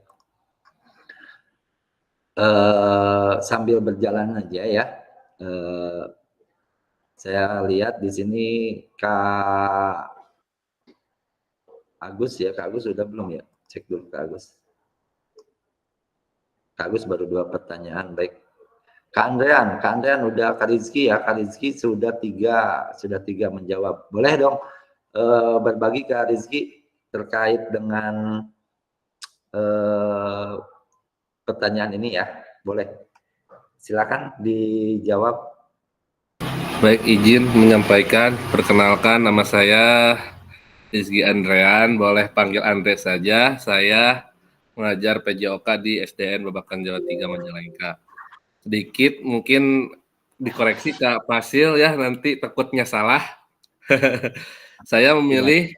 Sambil berjalan aja ya. Saya lihat di sini Kak Agus ya, Kak Agus sudah belum ya? Cek dulu Kak Agus. Kak Agus baru 2 pertanyaan, baik. Kak Andrean udah, Kak Rizky ya, Kak Rizky sudah 3 menjawab. Boleh dong berbagi Kak Rizky terkait dengan pertanyaan ini ya, boleh. Silakan dijawab. Baik, izin menyampaikan, perkenalkan nama saya Rizky Andrean, boleh panggil Andre saja. Saya mengajar PJOK di SDN Babakan Jawa 3 Majalengka. Sedikit mungkin dikoreksi Kak Fasil ya, nanti takutnya salah. Saya memilih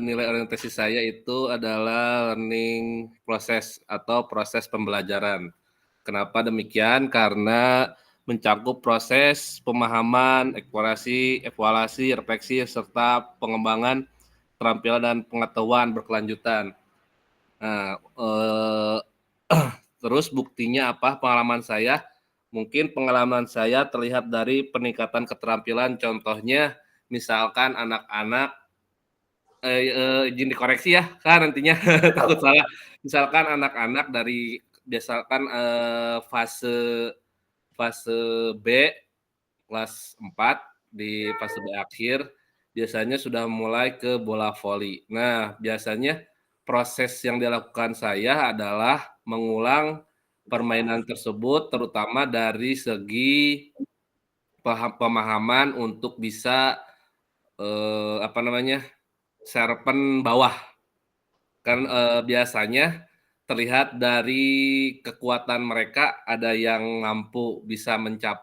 nilai orientasi saya itu adalah learning proses atau proses pembelajaran. Kenapa demikian? Karena mencakup proses pemahaman, evaluasi, refleksi, serta pengembangan keterampilan dan pengetahuan berkelanjutan. Nah, terus buktinya apa? Pengalaman saya, mungkin pengalaman saya terlihat dari peningkatan keterampilan. Contohnya, misalkan anak-anak, izin dikoreksi ya, kan nantinya takut salah. Misalkan anak-anak dari biasakan fase B kelas 4 di fase B akhir biasanya sudah mulai ke bola voli. Nah, biasanya proses yang dilakukan saya adalah mengulang permainan tersebut terutama dari segi pemahaman untuk bisa serpen bawah. Kan biasanya terlihat dari kekuatan mereka, ada yang mampu bisa tidak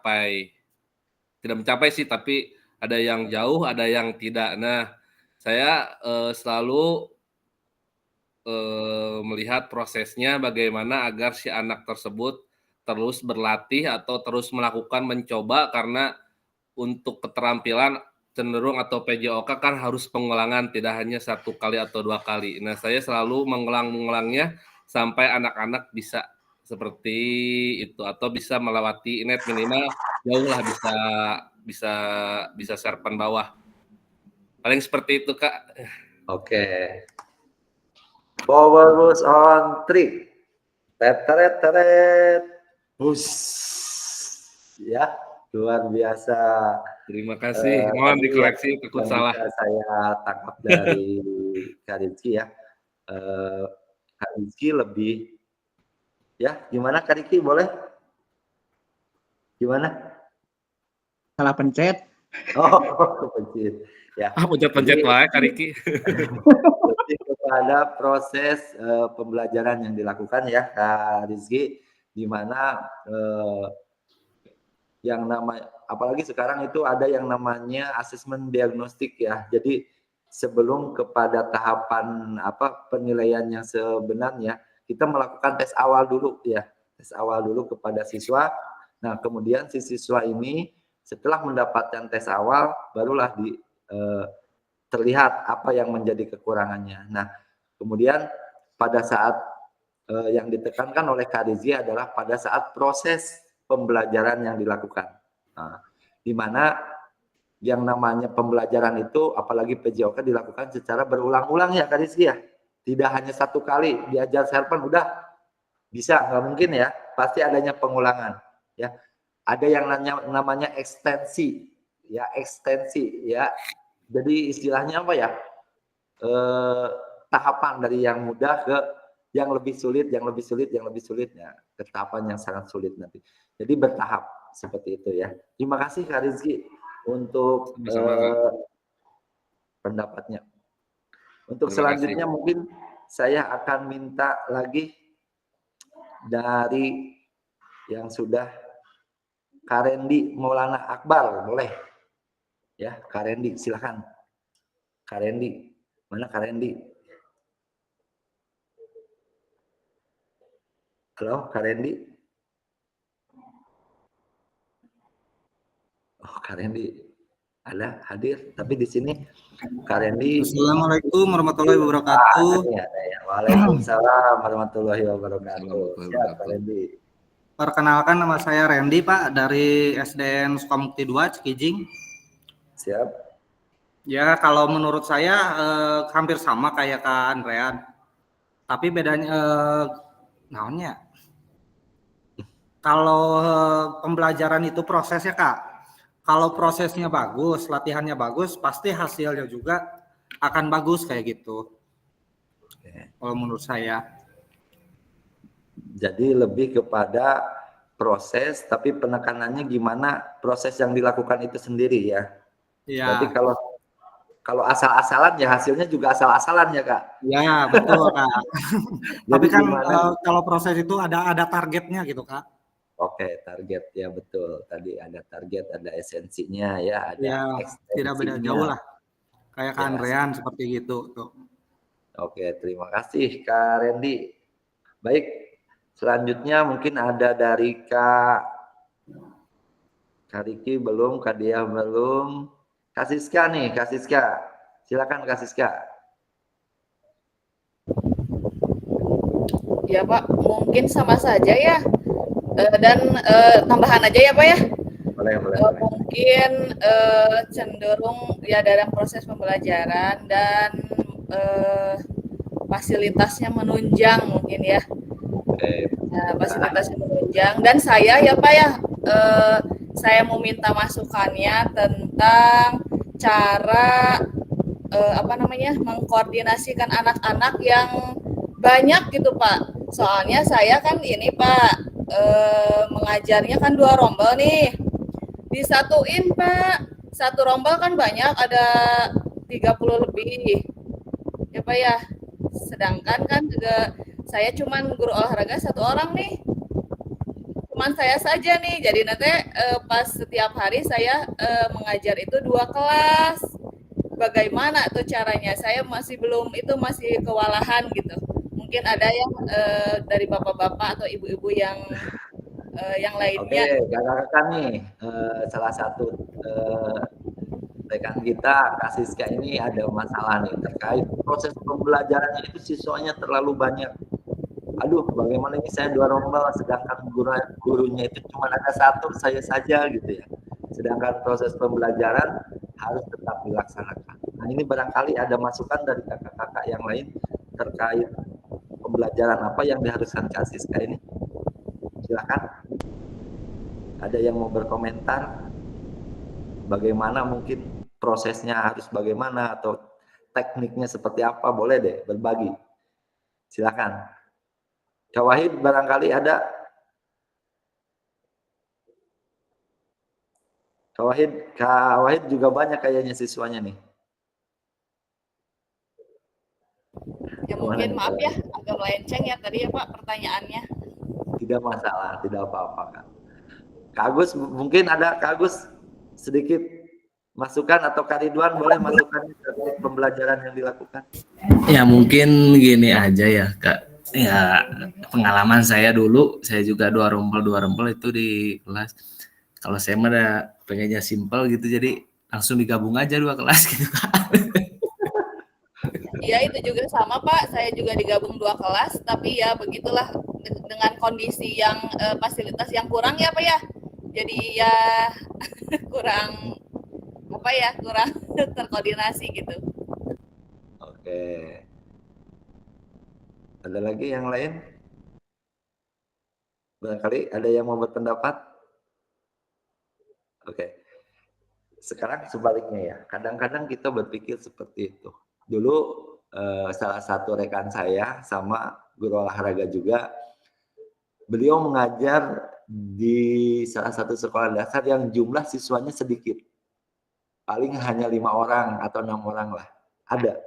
mencapai sih, tapi ada yang jauh, ada yang tidak. Nah, saya selalu melihat prosesnya bagaimana agar si anak tersebut terus berlatih atau terus melakukan mencoba, karena untuk keterampilan cenderung atau PJOK kan harus pengulangan, tidak hanya 1 kali atau 2 kali. Nah, saya selalu mengulang-mengulangnya sampai anak-anak bisa seperti itu atau bisa melewati net minimal jauh lah, bisa serpen bawah. Paling seperti itu, Kak. Oke. Power rules on 3. Teret. Bus. Ya, luar biasa. Terima kasih. Mohon dikoreksi takut salah. Saya tangkap dari Kak Rizky ya. Kak Rizky lebih, ya gimana Kak Rizky, boleh? Gimana? Salah pencet. Oh, pencet. Ya. Pencet wae Kak Riki. Lebih kepada proses pembelajaran yang dilakukan ya Kak Rizky, di mana yang namanya, apalagi sekarang itu ada yang namanya asesmen diagnostik ya. Jadi sebelum kepada tahapan penilaian yang sebenarnya, kita melakukan tes awal dulu ya. Tes awal dulu kepada siswa. Nah, kemudian si siswa ini setelah mendapatkan tes awal, barulah terlihat apa yang menjadi kekurangannya. Nah, kemudian pada saat yang ditekankan oleh Kak Rizky adalah pada saat proses pembelajaran yang dilakukan. Nah, di mana yang namanya pembelajaran itu, apalagi PJOK, dilakukan secara berulang-ulang ya Kak Rizky ya. Tidak hanya 1 kali diajar serpen udah bisa, nggak mungkin ya. Pasti adanya pengulangan ya. Ada yang namanya ekstensi ya, Jadi istilahnya apa ya? Tahapan dari yang mudah ke yang lebih sulit, yang lebih sulit, yang lebih sulitnya ke tahapan yang sangat sulit nanti. Jadi bertahap seperti itu ya. Terima kasih Kak Rizky untuk Sama-sama, Kak. pendapatnya. Untuk Terima selanjutnya kasih. mungkin saya akan minta lagi dari yang sudah Kak Rendi Maulana Akbar, boleh? Ya, Kak Rendi, silakan. Kak Rendi, mana Kak Rendi? Halo, Kak Rendi? Oh, Kak Rendi ada hadir, tapi di sini Kak Rendi. Assalamualaikum warahmatullahi wabarakatuh. Waalaikumsalam warahmatullahi wabarakatuh. Siap, Kak Rendi. Perkenalkan, nama saya Randy, Pak, dari SDN Sukamukti 2, Cikijing. Siap. Ya, kalau menurut saya hampir sama kayak Kak Andrean. Tapi bedanya naonnya? Kalau pembelajaran itu prosesnya, Kak. Kalau prosesnya bagus, latihannya bagus, pasti hasilnya juga akan bagus kayak gitu. Kalau menurut saya. Jadi lebih kepada proses, tapi penekanannya gimana proses yang dilakukan itu sendiri ya. Iya. Berarti kalau asal-asalan ya hasilnya juga asal-asalan ya Kak. Ya betul Kak. Tapi kan gimana? Kalau proses itu ada targetnya gitu Kak. Oke, target ya betul. Tadi ada target, ada esensinya ya, ada Ya, tidak beda jauh lah. Kayak Kak Andrean seperti gitu tuh. Oke, terima kasih Kak Randy. Baik, selanjutnya mungkin ada dari Kak Riki belum, Kak Dia belum. Kak Siska nih, Kak Siska. Silakan Kak Siska. Ya Pak, mungkin sama saja ya. Dan tambahan aja ya Pak ya. Boleh. Mungkin cenderung ya dalam proses pembelajaran dan fasilitasnya menunjang mungkin ya. Nah, fasilitasnya menunjang dan saya ya Pak ya, saya mau minta masukannya tentang cara mengkoordinasikan anak-anak yang banyak gitu Pak. Soalnya saya kan ini Pak mengajarnya kan 2 rombel nih. Disatuin Pak. Satu rombel kan banyak, ada 30 lebih. Ya Pak ya. Sedangkan kan juga saya cuman guru olahraga 1 orang nih. Cuman saya saja nih. Jadi nanti pas setiap hari saya mengajar itu 2 kelas. Bagaimana tuh caranya? Saya masih kewalahan gitu. Mungkin ada yang dari bapak-bapak atau ibu-ibu yang lainnya. Oke, kakak-kakak nih, salah satu rekan kita, Kak Siska ini ada masalah nih terkait proses pembelajarannya itu siswanya terlalu banyak. Aduh, bagaimana ini saya 2 rombel, sedangkan gurunya itu cuma ada 1, saya saja gitu ya. Sedangkan proses pembelajaran harus tetap dilaksanakan. Nah, ini barangkali ada masukan dari kakak-kakak yang lain terkait pembelajaran apa yang diharuskan Kak Siska ini. Silakan. Ada yang mau berkomentar? Bagaimana mungkin prosesnya harus bagaimana atau tekniknya seperti apa? Boleh deh berbagi. Silakan. Kak Wahid barangkali ada. Kak Wahid juga banyak kayaknya siswanya nih. Ya mungkin maaf ya agak melenceng ya tadi ya Pak pertanyaannya. Tidak masalah, tidak apa-apa Kak. Kak Agus mungkin ada Kak Agus sedikit masukan atau Kak Ridwan boleh masukan terkait pembelajaran yang dilakukan? Ya mungkin gini aja ya Kak. Ya pengalaman saya dulu, saya juga 2 rombel itu di kelas. Kalau saya mah pengennya simpel gitu, jadi langsung digabung aja 2 kelas gitu Kak. Iya itu juga sama Pak, saya juga digabung 2 kelas, tapi ya begitulah dengan kondisi yang fasilitas yang kurang ya Pak ya. Jadi ya kurang terkoordinasi gitu. Oke. Ada lagi yang lain? Barangkali ada yang mau berpendapat? Oke. Sekarang sebaliknya ya. Kadang-kadang kita berpikir seperti itu. Dulu salah satu rekan saya sama guru olahraga juga. Beliau mengajar di salah satu sekolah dasar yang jumlah siswanya sedikit. Paling hanya 5 orang atau 6 orang lah. Ada.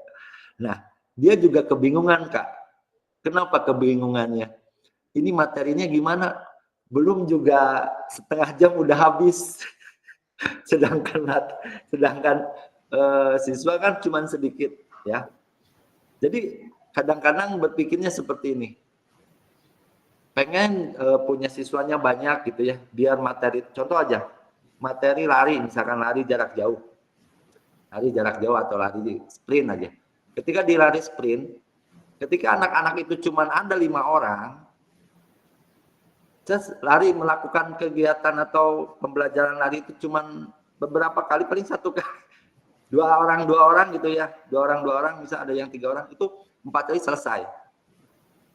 Nah, dia juga kebingungan, Kak. Kenapa kebingungannya? Ini materinya gimana? Belum juga setengah jam udah habis. sedangkan siswa kan cuma sedikit, ya. Jadi kadang-kadang berpikirnya seperti ini. Pengen punya siswanya banyak gitu ya, biar materi, contoh aja, materi lari, misalkan lari jarak jauh atau lari sprint aja. Ketika di lari sprint, ketika anak-anak itu cuma ada 5 orang, terus lari melakukan kegiatan atau pembelajaran lari itu cuma beberapa kali, paling 1 kali, 2 orang gitu ya, 2 orang, bisa ada yang 3 orang, itu 4 kali selesai.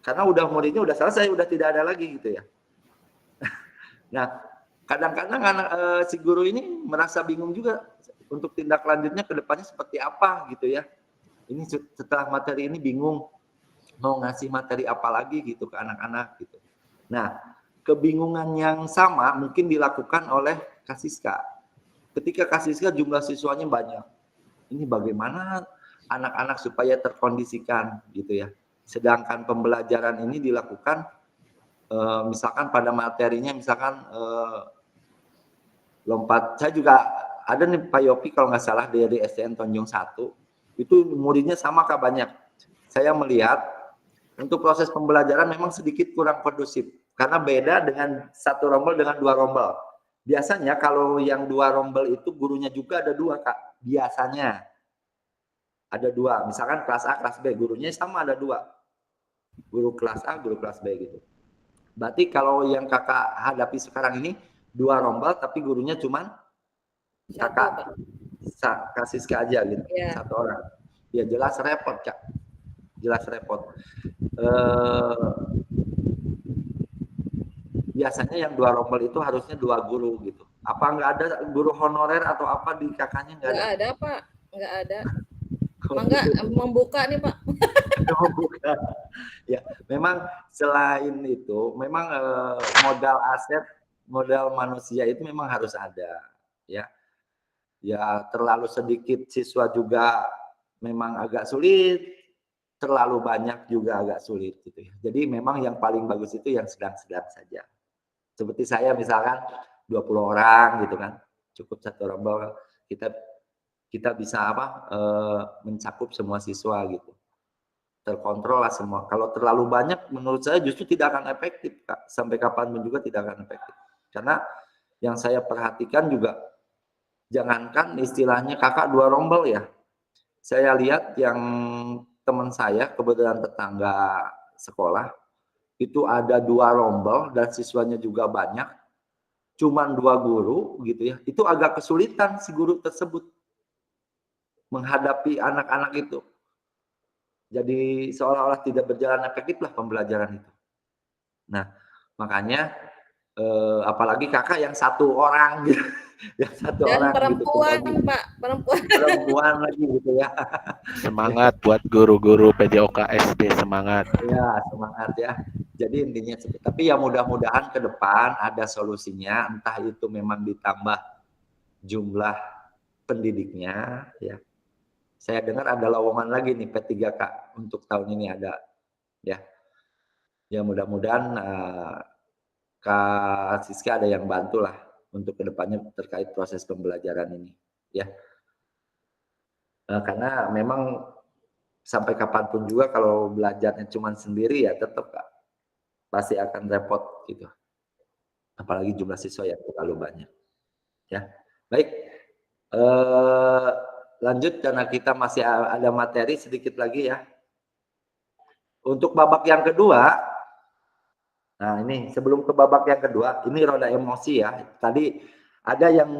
Karena udah muridnya udah selesai, udah tidak ada lagi gitu ya. Nah, kadang-kadang si guru ini merasa bingung juga untuk tindak lanjutnya ke depannya seperti apa gitu ya. Ini setelah materi ini bingung mau ngasih materi apa lagi gitu ke anak-anak gitu. Nah, kebingungan yang sama mungkin dilakukan oleh Kasiska. Ketika Kasiska jumlah siswanya banyak, ini bagaimana anak-anak supaya terkondisikan gitu ya. Sedangkan pembelajaran ini dilakukan misalkan pada materinya, misalkan lompat. Saya juga ada nih Pak Yopi kalau nggak salah dari SDN Tonjong 1, itu muridnya sama Kak banyak. Saya melihat untuk proses pembelajaran memang sedikit kurang kondusif karena beda dengan 1 rombel dengan 2 rombel. Biasanya kalau yang 2 rombel itu gurunya juga ada 2 Kak. Biasanya ada 2. Misalkan kelas A, kelas B, gurunya sama ada 2. Guru kelas A, guru kelas B gitu. Berarti kalau yang kakak hadapi sekarang ini 2 rombel tapi gurunya cuman kakak Kasiska aja gitu, 1 orang. Ya jelas repot Kak, jelas repot. Biasanya yang 2 rombel itu harusnya 2 guru gitu. Apa nggak ada guru honorer atau apa di kakaknya? Nggak ada? Nggak ada Pak, nggak ada. Mangga membuka nih Pak. Membuka. Ya, memang selain itu, memang modal aset, modal manusia itu memang harus ada, ya. Ya, terlalu sedikit siswa juga memang agak sulit, terlalu banyak juga agak sulit gitu ya. Jadi memang yang paling bagus itu yang sedang-sedang saja. Seperti saya misalkan 20 orang gitu kan, cukup 1 rombel, kita bisa mencakup semua siswa gitu. Terkontrol lah semua. Kalau terlalu banyak menurut saya justru tidak akan efektif Kak. Sampai kapanpun juga tidak akan efektif. Karena yang saya perhatikan juga, jangankan istilahnya kakak 2 rombel ya. Saya lihat yang teman saya, kebetulan tetangga sekolah, itu ada 2 rombel dan siswanya juga banyak, cuman 2 guru gitu ya. Itu agak kesulitan si guru tersebut menghadapi anak-anak itu. Jadi seolah-olah tidak berjalan efektif lah pembelajaran itu. Nah, makanya apalagi kakak yang 1 orang gitu. Yang 1 Dan orang perempuan gitu, Pak, perempuan. Perempuan lagi gitu ya. Semangat buat guru-guru PJOK SD, semangat. Ya, semangat ya. Jadi intinya, tapi ya mudah-mudahan ke depan ada solusinya, entah itu memang ditambah jumlah pendidiknya ya. Saya dengar ada lowongan lagi nih P3K untuk tahun ini ada ya. Ya mudah-mudahan Kak Siska ada yang bantu lah untuk kedepannya terkait proses pembelajaran ini ya. Karena memang sampai kapanpun juga kalau belajarnya cuma sendiri ya tetap Kak, pasti akan repot gitu. Apalagi jumlah siswa yang terlalu banyak ya. Baik, lanjut karena kita masih ada materi sedikit lagi ya. Untuk babak yang kedua, nah ini sebelum ke babak yang kedua, ini roda emosi ya. Tadi ada yang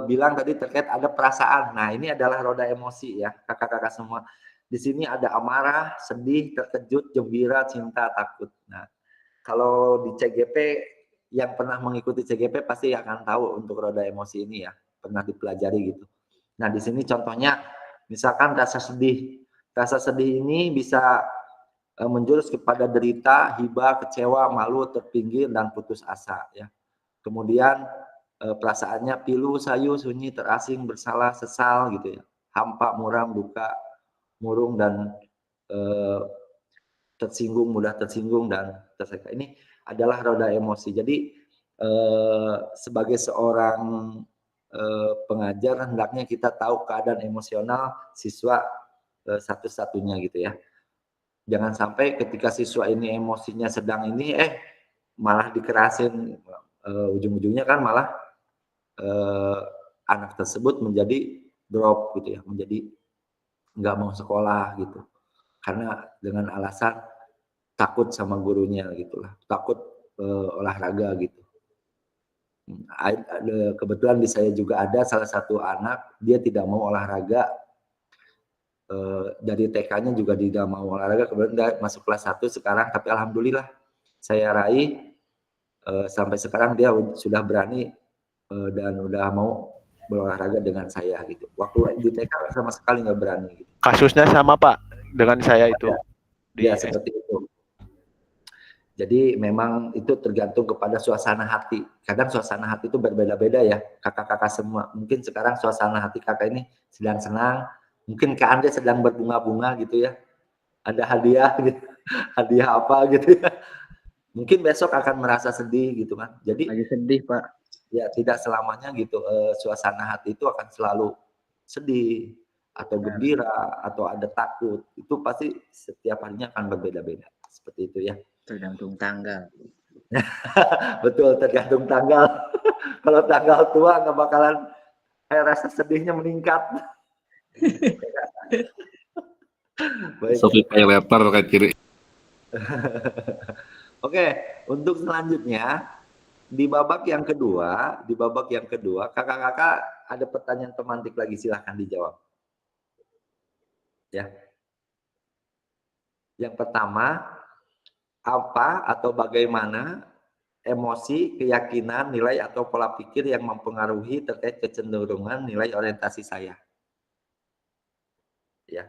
bilang tadi terkait ada perasaan. Nah ini adalah roda emosi ya, kakak-kakak semua. Di sini ada amarah, sedih, terkejut, gembira, cinta, takut. Nah kalau di CGP yang pernah mengikuti CGP pasti akan tahu untuk roda emosi ini ya, pernah dipelajari gitu. Nah, di sini contohnya misalkan rasa sedih. Rasa sedih ini bisa menjurus kepada derita, hibah, kecewa, malu, terpinggir, dan putus asa. Ya. Kemudian perasaannya pilu, sayu, sunyi, terasing, bersalah, sesal, gitu ya. Hampa, muram, duka, murung, dan tersinggung, mudah tersinggung, dan terseka. Ini adalah roda emosi. Jadi sebagai seorang pengajar, hendaknya kita tahu keadaan emosional siswa satu-satunya gitu ya. Jangan sampai ketika siswa ini emosinya sedang ini, malah dikerasin, ujung-ujungnya kan malah anak tersebut menjadi drop gitu ya, menjadi nggak mau sekolah gitu. Karena dengan alasan takut sama gurunya gitulah, takut olahraga gitu. Kebetulan di saya juga ada salah satu anak, dia tidak mau olahraga, dari TK-nya juga tidak mau olahraga, kemudian dia masuk kelas 1 sekarang, tapi alhamdulillah saya raih, sampai sekarang dia sudah berani dan udah mau berolahraga dengan saya gitu. Waktu di TK sama sekali nggak berani gitu. Kasusnya sama Pak dengan saya itu. Ya, seperti itu. Jadi memang itu tergantung kepada suasana hati. Kadang suasana hati itu berbeda-beda ya, kakak-kakak semua. Mungkin sekarang suasana hati kakak ini sedang senang, mungkin Kak Andre sedang berbunga-bunga gitu ya. Ada hadiah gitu, hadiah apa gitu ya. Mungkin besok akan merasa sedih gitu kan. Jadi Lagi sedih, Pak. ya tidak selamanya gitu, suasana hati itu akan selalu sedih atau gembira atau ada takut. Itu pasti setiap harinya akan berbeda-beda. Seperti itu ya. Tergantung tanggal. Betul, tergantung tanggal. Kalau tanggal tua nggak bakalan rasa sedihnya meningkat. Baik. Sofi pay letter kayak kiri. Oke, untuk selanjutnya di babak yang kedua, kakak-kakak ada pertanyaan pemantik lagi, silahkan dijawab. Ya. Yang pertama, apa atau bagaimana emosi, keyakinan, nilai atau pola pikir yang mempengaruhi terkait kecenderungan nilai orientasi saya. Ya.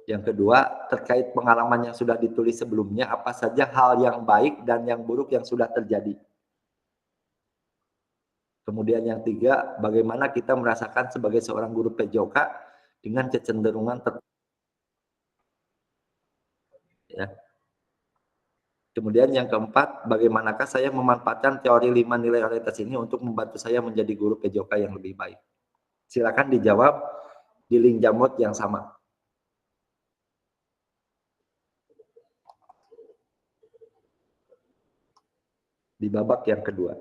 Yang kedua, terkait pengalaman yang sudah ditulis sebelumnya, apa saja hal yang baik dan yang buruk yang sudah terjadi. Kemudian yang tiga, bagaimana kita merasakan sebagai seorang guru PJOK dengan kecenderungan ya. Kemudian yang keempat, bagaimanakah saya memanfaatkan teori 5 nilai orientasi ini untuk membantu saya menjadi guru PJOK yang lebih baik. Silakan dijawab di link Jamot yang sama. Di babak yang kedua.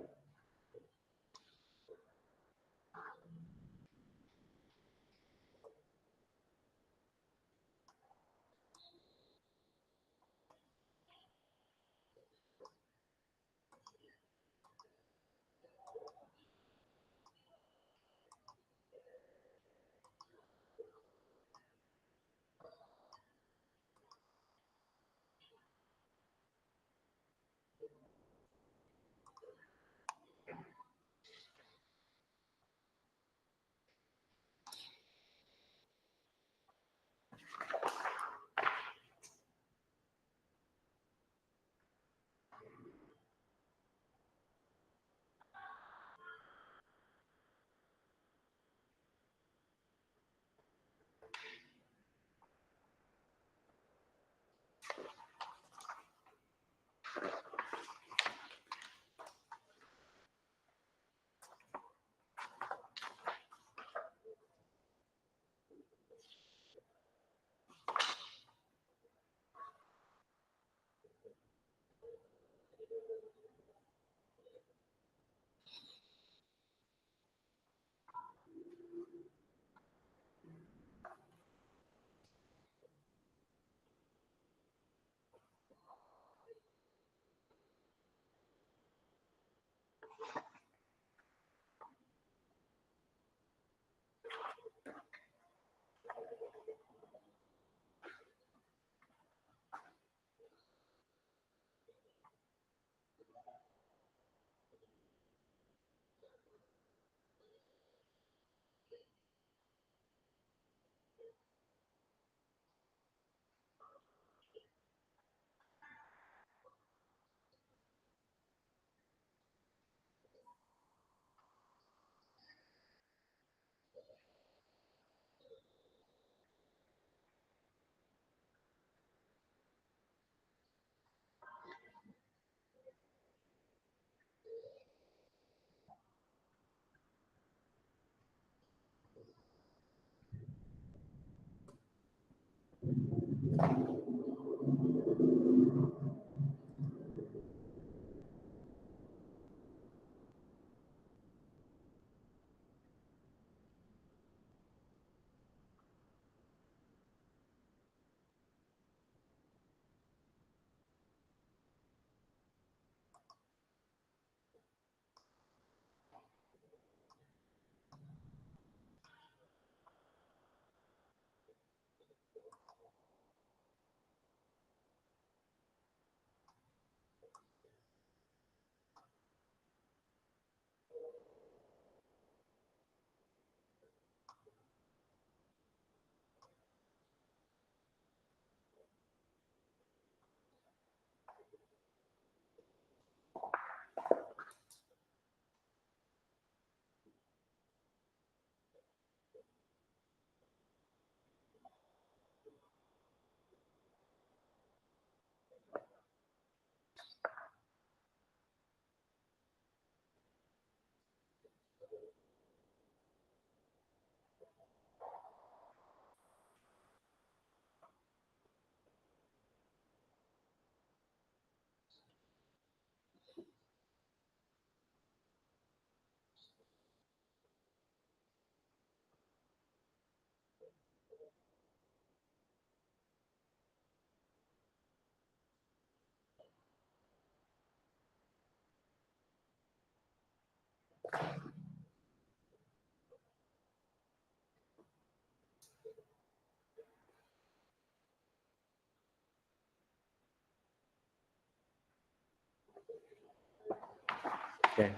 Oke.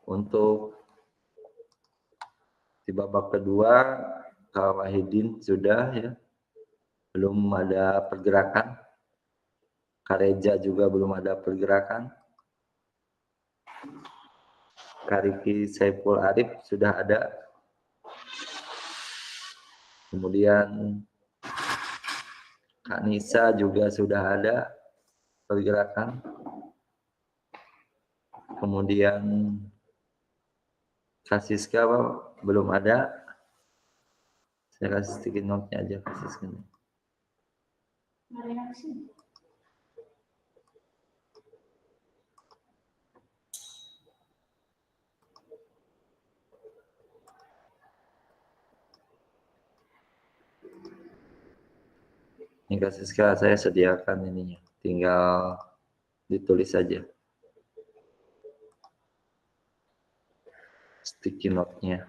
Untuk di babak kedua, Kak Wahidin sudah ya. Belum ada pergerakan. Kak Reja juga belum ada pergerakan. Kak Riki Saiful Arif sudah ada. Kemudian Kak Nisa juga sudah ada pergerakan. Kemudian Kak Siska belum ada. Saya kasih sedikit note-nya aja Kak Siska. Ini Kak Siska saya sediakan ininya. Tinggal ditulis saja. Sticky note-nya.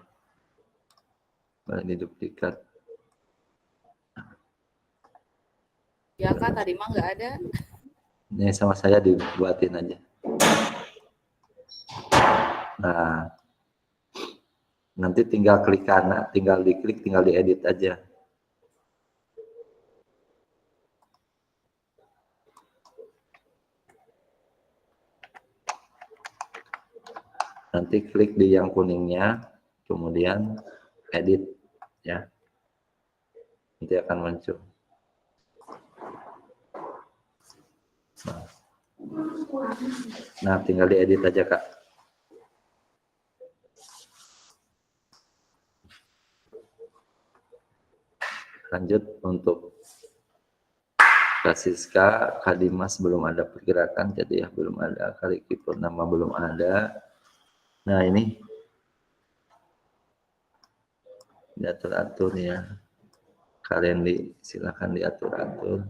Boleh diduplikat. Ya Kak, tadi mah nggak ada. Ini sama saya dibuatin aja. Nah, nanti tinggal klik kanan, tinggal diklik, tinggal diedit aja. Nanti klik di yang kuningnya, kemudian edit, ya. Nanti akan muncul. Nah, tinggal diedit aja Kak. Lanjut untuk Kak Siska, Kak Dimas belum ada pergerakan, jadi ya belum ada. Kak Riki Purnama belum ada. Nah ini diatur-atur ya. Kalian silakan diatur-atur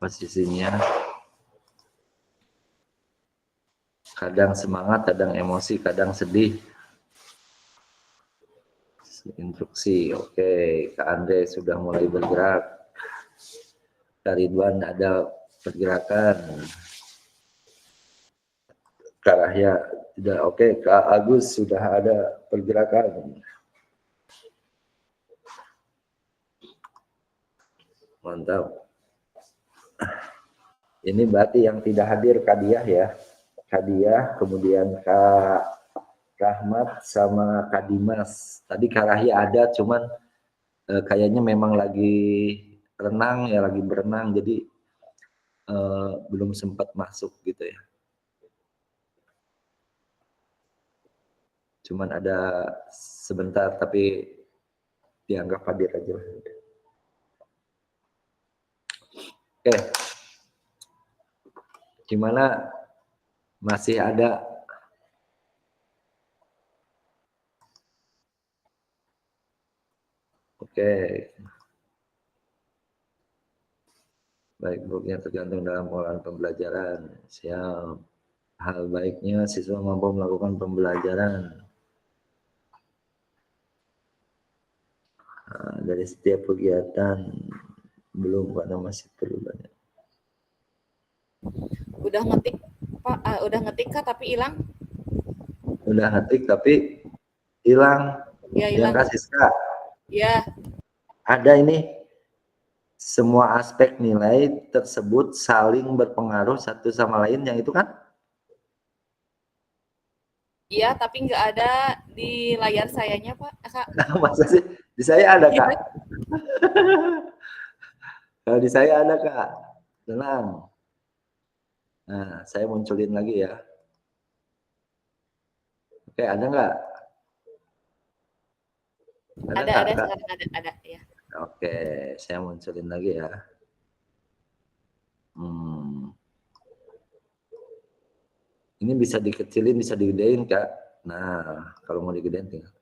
posisinya. Kadang semangat, kadang emosi, kadang sedih. Instruksi, oke. Kak Andre sudah mulai bergerak. Kak Ridwan ada pergerakan. Kak Rahya tidak, oke. Kak Agus sudah ada pergerakan. Mantap. Ini berarti yang tidak hadir Kak Diah ya. Kak Diah, kemudian Kak Rahmat sama Kak Dimas. Tadi Kak Rahya ada, cuman kayaknya memang lagi renang ya, lagi berenang, jadi belum sempat masuk gitu ya. Cuman ada sebentar, tapi dianggap hadir aja. Oke. Gimana? Masih ada? Oke. Baik buruknya tergantung dalam pengolahan pembelajaran. Siap. Hal baiknya siswa mampu melakukan pembelajaran. Nah, dari setiap kegiatan belum karena masih perlu banyak. Udah ngetik Pak, udah ngetik Kak tapi hilang. Udah ngetik tapi hilang. Ya hilang. Yang kasih Kak. Ya. Ada ini. Semua aspek nilai tersebut saling berpengaruh satu sama lain, yang itu kan? Iya, tapi nggak ada di layar sayanya Pak, Kak. Masa sih? Di saya ada Kak. Kalau di saya ada Kak. Tenang. Nah, saya munculin lagi ya. Oke, ada nggak? Ada, sekarang ada, ya. Oke, saya munculin lagi ya. Ini bisa dikecilin, bisa digedein Kak. Nah, kalau mau digedein tinggal.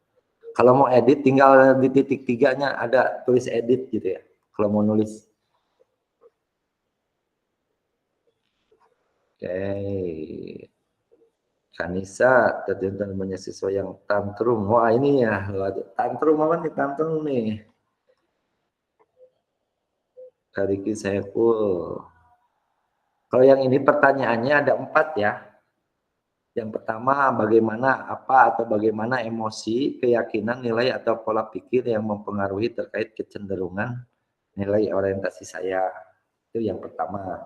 Kalau mau edit, tinggal di titik 3-nya ada tulis edit gitu ya. Kalau mau nulis. Oke. Kanisa, terjadi banyak siswa yang tantrum. Wah ini ya, tantrum apa nih? Tantrum nih. Kak Riki Saiful. Kalau yang ini pertanyaannya ada 4 ya. Yang pertama, bagaimana apa atau bagaimana emosi, keyakinan, nilai atau pola pikir yang mempengaruhi terkait kecenderungan nilai orientasi saya. Itu yang pertama.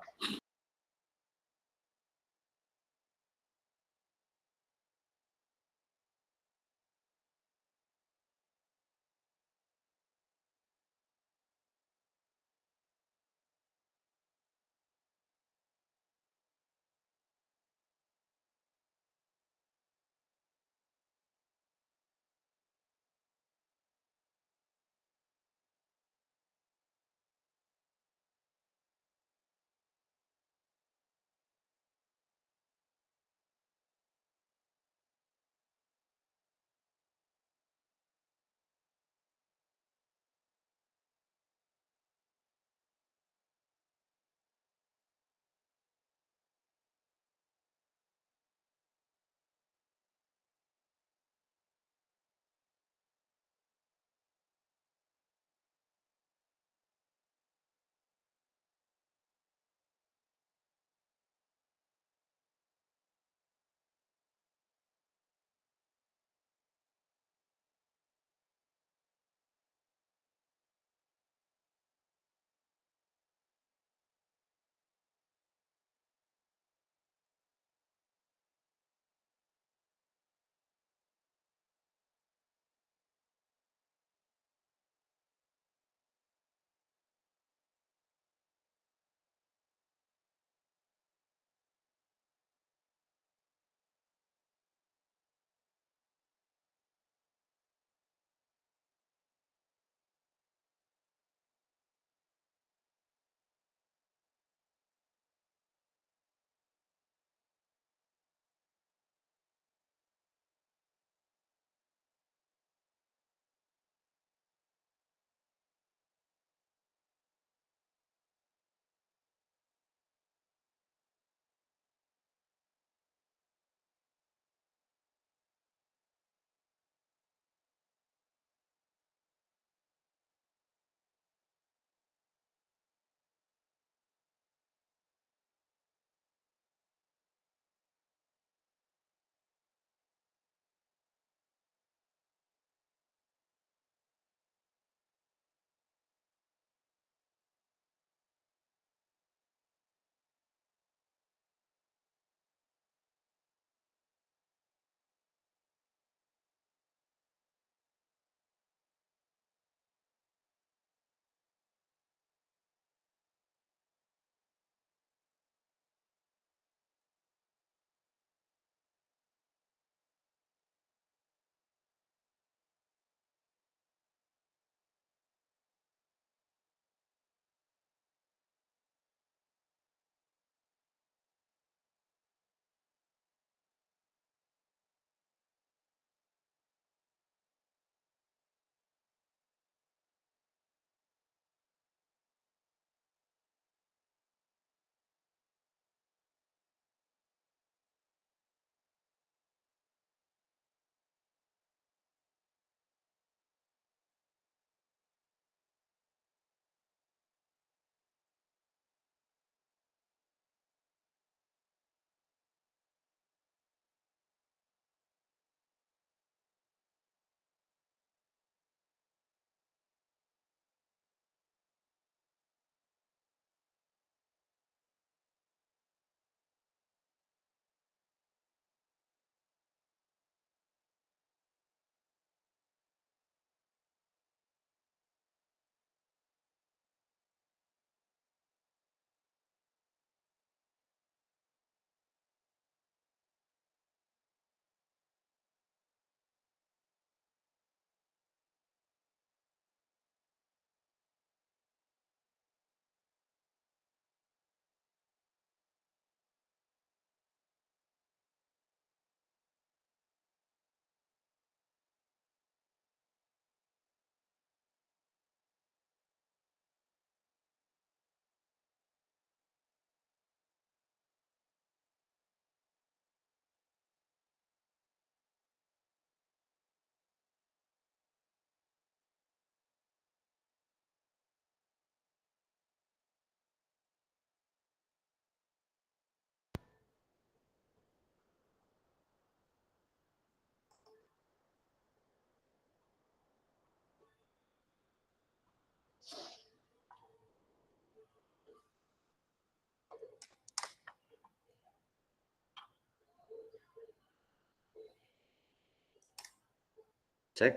Cek,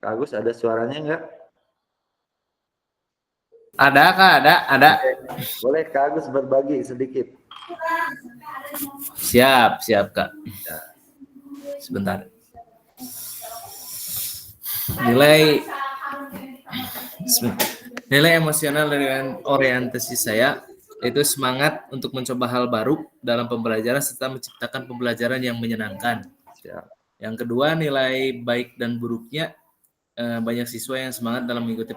Kak Agus ada suaranya enggak? Ada Kak, ada. Boleh Kak Agus berbagi sedikit. Siap Kak. Sebentar. Nilai emosional dengan orientasi saya itu semangat untuk mencoba hal baru dalam pembelajaran serta menciptakan pembelajaran yang menyenangkan. Siap. Yang kedua, nilai baik dan buruknya banyak siswa yang semangat dalam mengikuti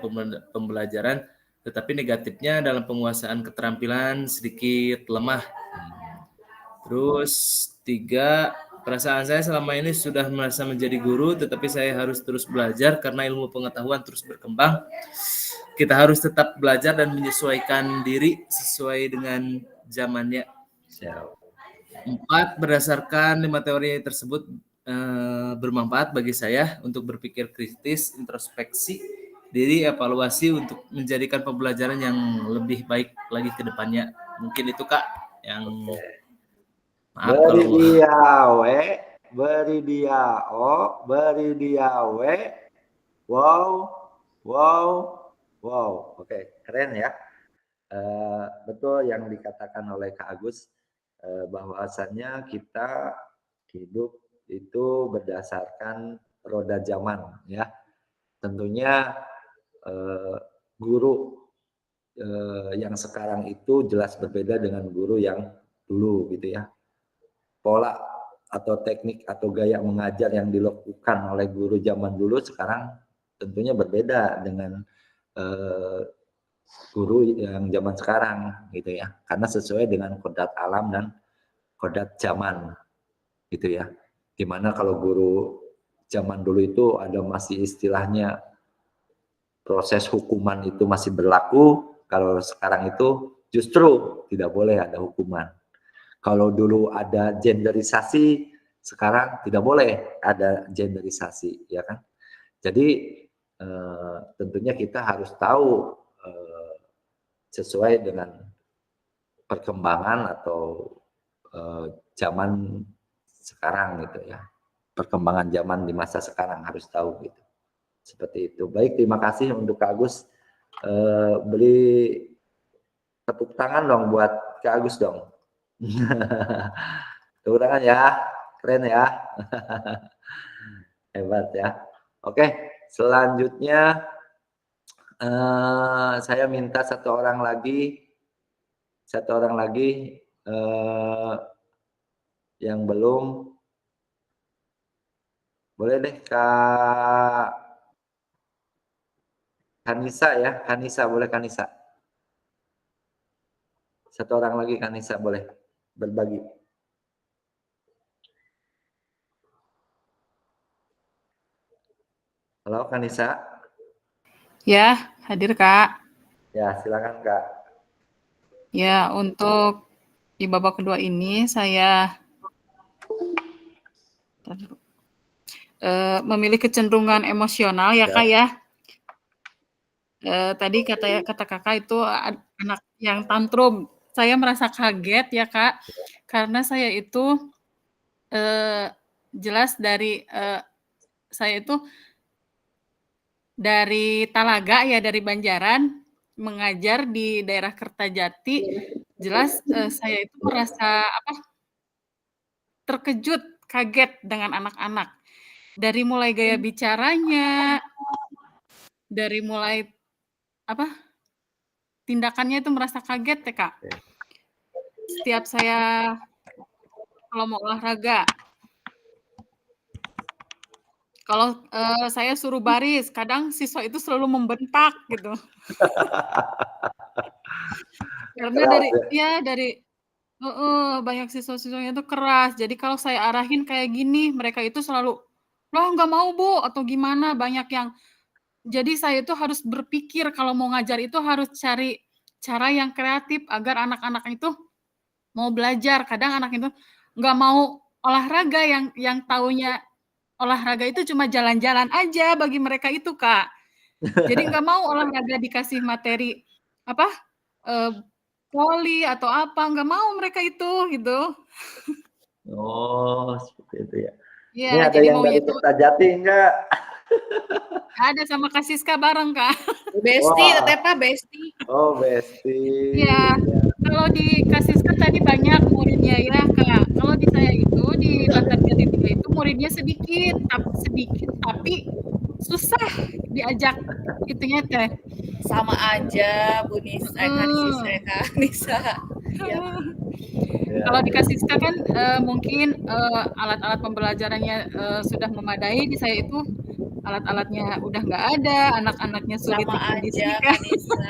pembelajaran, tetapi negatifnya dalam penguasaan keterampilan sedikit lemah. Terus 3, perasaan saya selama ini sudah merasa menjadi guru, tetapi saya harus terus belajar karena ilmu pengetahuan terus berkembang. Kita harus tetap belajar dan menyesuaikan diri sesuai dengan zamannya. 4, berdasarkan 5 teori tersebut bermanfaat bagi saya untuk berpikir kritis, introspeksi diri, evaluasi untuk menjadikan pembelajaran yang lebih baik lagi ke depannya. Mungkin itu Kak yang maaf Beri kalau dia we, beri dia o, beri dia we. Wow. Oke, keren ya. Betul yang dikatakan oleh Kak Agus, bahwasannya kita hidup itu berdasarkan roda zaman ya. Tentunya guru yang sekarang itu jelas berbeda dengan guru yang dulu gitu ya. Pola atau teknik atau gaya mengajar yang dilakukan oleh guru zaman dulu sekarang tentunya berbeda dengan guru yang zaman sekarang gitu ya, karena sesuai dengan kodrat alam dan kodrat zaman gitu ya. Dimana kalau guru zaman dulu itu ada masih istilahnya proses hukuman itu masih berlaku, kalau sekarang itu justru tidak boleh ada hukuman. Kalau dulu ada genderisasi, sekarang tidak boleh ada genderisasi, ya kan? Jadi tentunya kita harus tahu sesuai dengan perkembangan atau zaman sekarang gitu ya. Perkembangan zaman di masa sekarang harus tahu gitu. Seperti itu. Baik, terima kasih untuk Kak Agus. Beri tepuk tangan dong buat Kak Agus dong. Tepuk tangan ya, keren ya. Hebat ya. Oke, selanjutnya saya minta satu orang lagi yang belum, boleh deh Kak Kanisa ya, Kanisa boleh Kanisa. Satu orang lagi Kanisa boleh berbagi. Halo Kanisa. Ya, hadir Kak. Ya, silakan Kak. Ya, untuk di babak kedua ini saya memilih kecenderungan emosional ya Kak ya. Tadi kata Kakak itu anak yang tantrum. Saya merasa kaget ya Kak, karena saya itu jelas dari saya itu dari Talaga ya, dari Banjaran, mengajar di daerah Kertajati. Jelas saya itu merasa terkejut, kaget dengan anak-anak. Dari mulai gaya bicaranya, dari mulai tindakannya itu merasa kaget ya Kak. Setiap saya kalau mau olahraga, kalau saya suruh baris, kadang siswa itu selalu membentak gitu. Karena dari banyak siswa-siswanya itu keras. Jadi kalau saya arahin kayak gini, mereka itu selalu, "Loh nggak mau Bu," atau gimana, banyak yang. Jadi saya itu harus berpikir kalau mau ngajar itu harus cari cara yang kreatif agar anak-anak itu mau belajar. Kadang anak itu nggak mau olahraga, yang taunya olahraga itu cuma jalan-jalan aja bagi mereka itu Kak. Jadi nggak mau olahraga dikasih materi voli atau apa, nggak mau mereka itu, gitu. Oh, seperti itu ya. Iya, Ini ada jadi yang maunya dari itu Kertajati enggak? ada sama Kak Siska bareng, Kak. Besti, Wah. teteh Pak, Besti. Oh, Besti. Iya, kalau di Kak Siska tadi banyak muridnya ya, Kak. Kalau di saya itu, di Latar Jati 3 itu muridnya sedikit, tapi susah diajak itunya teh. Sama aja Bu Nisa, Kak Nisa, Kak Nisa. Iya. Ya. Kalau di Kak Siska kan mungkin alat-alat pembelajarannya sudah memadai, di saya itu alat-alatnya udah nggak ada, anak-anaknya sulit Sama aja dikondisikan. Kak Nisa.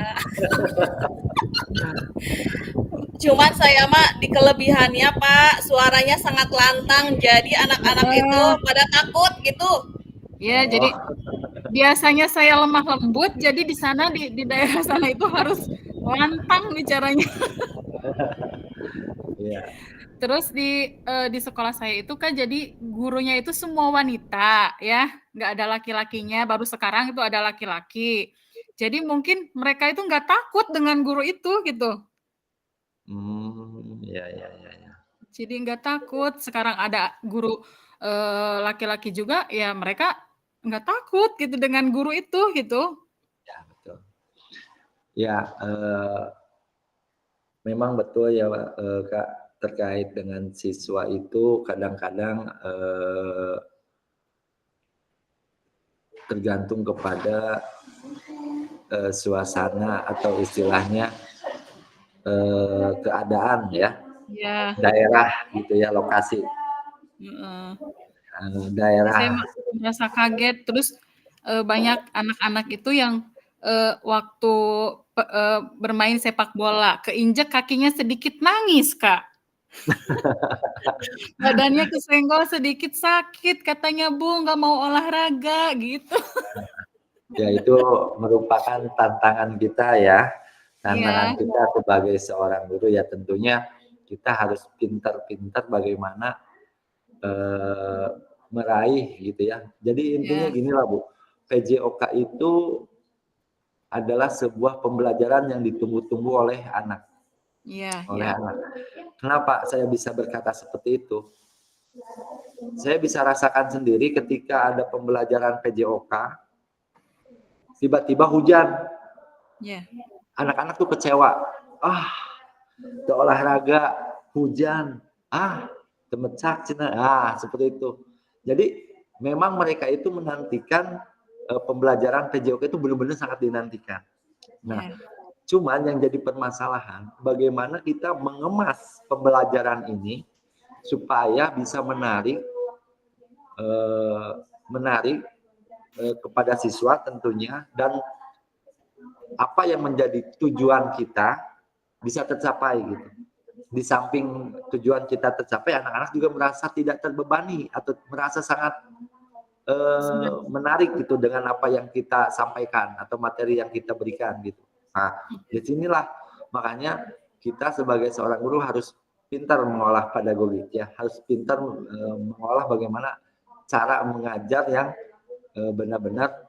Cuman saya mah di kelebihannya Pak, suaranya sangat lantang, jadi anak-anak itu pada takut gitu. Ya, jadi biasanya saya lemah lembut, jadi di sana di daerah sana itu harus lantang bicaranya. Iya. Terus di sekolah saya itu kan jadi gurunya itu semua wanita ya, nggak ada laki-lakinya. Baru sekarang itu ada laki-laki. Jadi mungkin mereka itu nggak takut dengan guru itu gitu. Ya. Jadi nggak takut. Sekarang ada guru laki-laki juga, ya mereka nggak takut gitu dengan guru itu gitu. Ya, betul. Ya, memang betul ya, Kak, terkait dengan siswa itu kadang-kadang tergantung kepada suasana atau istilahnya keadaan ya, Ya. daerah gitu ya, lokasi. Daerah. Saya merasa kaget. Terus banyak anak-anak itu yang waktu bermain sepak bola keinjek kakinya sedikit nangis, Kak. Badannya kesenggol sedikit sakit, katanya Bu nggak mau olahraga gitu. Ya, itu merupakan tantangan kita ya. Tantangan kita sebagai seorang guru ya, tentunya kita harus pintar-pintar bagaimana meraih gitu ya. Jadi intinya gini lah Bu, PJOK itu adalah sebuah pembelajaran yang ditunggu-tunggu oleh anak. Anak. Kenapa saya bisa berkata seperti itu? Saya bisa rasakan sendiri ketika ada pembelajaran PJOK, tiba-tiba hujan. Anak-anak tuh kecewa. Ke olahraga, hujan. Temecak cina. Seperti itu. Jadi memang mereka itu menantikan pembelajaran PJOK itu benar-benar sangat dinantikan. Nah, cuman yang jadi permasalahan bagaimana kita mengemas pembelajaran ini supaya bisa menarik kepada siswa tentunya, dan apa yang menjadi tujuan kita bisa tercapai gitu. Di samping tujuan kita tercapai, anak-anak juga merasa tidak terbebani atau merasa sangat menarik gitu dengan apa yang kita sampaikan atau materi yang kita berikan gitu. Nah, di sinilah makanya kita sebagai seorang guru harus pintar mengolah pedagogik ya, harus pintar mengolah bagaimana cara mengajar yang benar-benar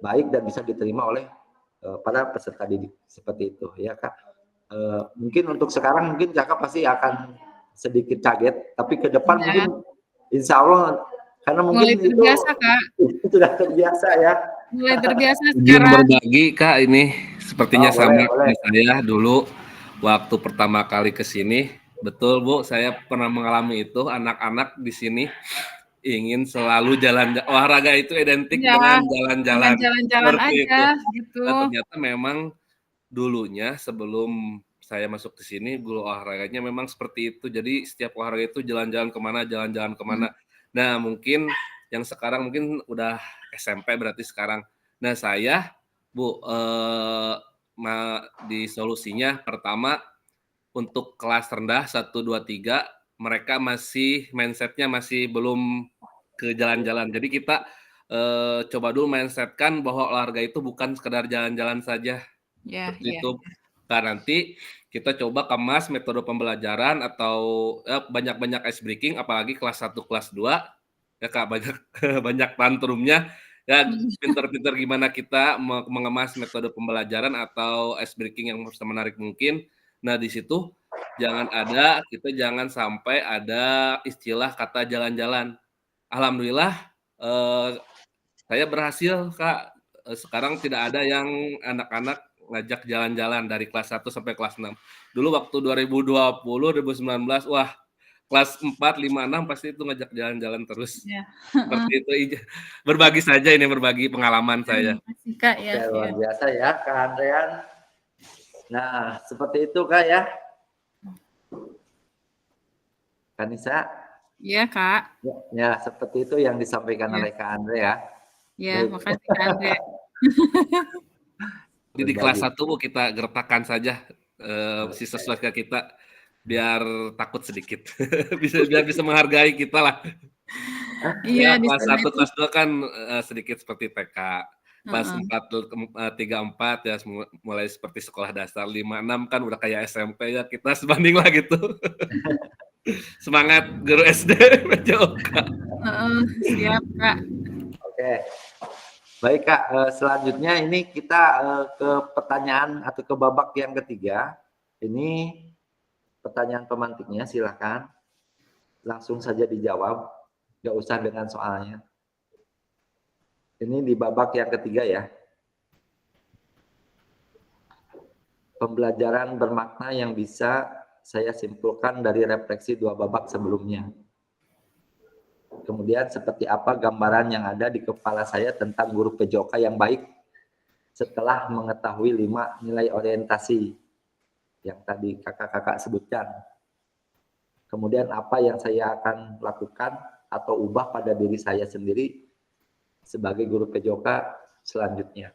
baik dan bisa diterima oleh para peserta didik seperti itu ya Kak. Mungkin untuk sekarang mungkin Kakak pasti akan sedikit kaget, tapi ke depan mungkin insya Allah karena mungkin mulai terbiasa, Kak. Itu sudah terbiasa ya. Mulai terbiasa Izin sekarang. berbagi Kak, ini sepertinya sama boleh. saya dulu waktu pertama kali ke sini. Betul Bu, saya pernah mengalami itu. Anak-anak di sini ingin selalu olahraga itu identik dengan jalan-jalan. Jalan-jalan aja gitu. Nah, ternyata memang dulunya sebelum saya masuk ke sini, guru olahraganya memang seperti itu. Jadi setiap olahraga itu jalan-jalan kemana. Nah, mungkin yang sekarang mungkin udah SMP berarti sekarang. Nah, saya Bu di solusinya pertama untuk kelas rendah 1, 2, 3 mereka masih mindsetnya masih belum ke jalan-jalan. Jadi kita coba dulu mindsetkan bahwa olahraga itu bukan sekedar jalan-jalan saja. Seperti itu. Nah, nanti kita coba kemas metode pembelajaran atau banyak-banyak ice breaking, apalagi kelas 1, kelas 2 ya Kak, banyak tantrumnya ya, pinter-pinter gimana kita mengemas metode pembelajaran atau ice breaking yang menarik mungkin. Nah, di situ jangan sampai ada istilah kata jalan-jalan. Alhamdulillah saya berhasil, Kak. Sekarang tidak ada yang anak-anak ngajak jalan-jalan dari kelas 1 sampai kelas 6. Dulu waktu 2020, 2019, wah, kelas 4, 5, 6 pasti itu ngajak jalan-jalan terus. Ya. Seperti itu, berbagi saja ini, berbagi pengalaman saya. Terima kasih, Kak, ya. Oke, luar biasa ya, Kak Andrean. Nah, seperti itu, Kak, ya. Kanisa? Iya, Kak. Ya, seperti itu yang disampaikan oleh Kak Andre ya. Ya, Baik. makasih, Kak Andre. Jadi di kelas 1 Bu kita gertakan saja siswa-siswa kita biar takut sedikit. biar bisa menghargai kita lah. Iya, Ya, di kelas sana 1, itu. kelas 2 kan sedikit seperti TK. Kelas 4, 3, 4 ya mulai seperti sekolah dasar. 5, 6 kan udah kayak SMP ya, kita sebanding lah gitu. Semangat guru SD PJOK. Siap, Kak. Oke. Baik, Kak. Selanjutnya ini kita ke pertanyaan atau ke babak yang ketiga. Ini pertanyaan pemantiknya, silakan. Langsung saja dijawab. Nggak usah dengan soalnya. Ini di babak yang ketiga ya. Pembelajaran bermakna yang bisa saya simpulkan dari refleksi 2 babak sebelumnya. Kemudian seperti apa gambaran yang ada di kepala saya tentang guru PJOK yang baik setelah mengetahui 5 nilai orientasi yang tadi kakak-kakak sebutkan. Kemudian apa yang saya akan lakukan atau ubah pada diri saya sendiri sebagai guru PJOK selanjutnya.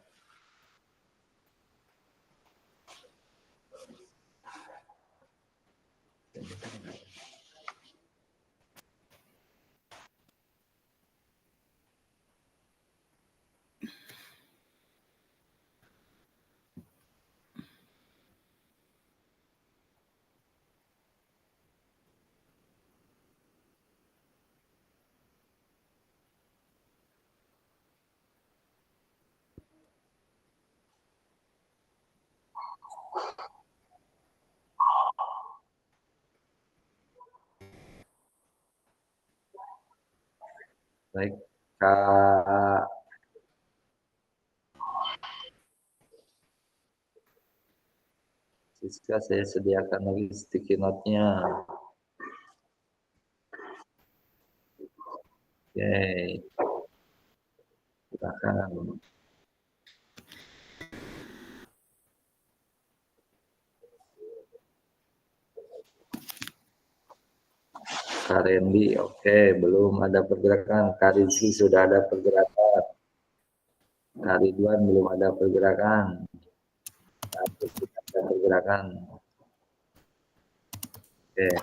Baik, Kak Siska, saya sediakan lagi sticky note-nya. Oke. Silakan. Kak Randy, oke, belum ada pergerakan. Kak Rizky sudah ada pergerakan. Kak Ridwan belum ada pergerakan. Kak Agus sudah ada pergerakan. Oke.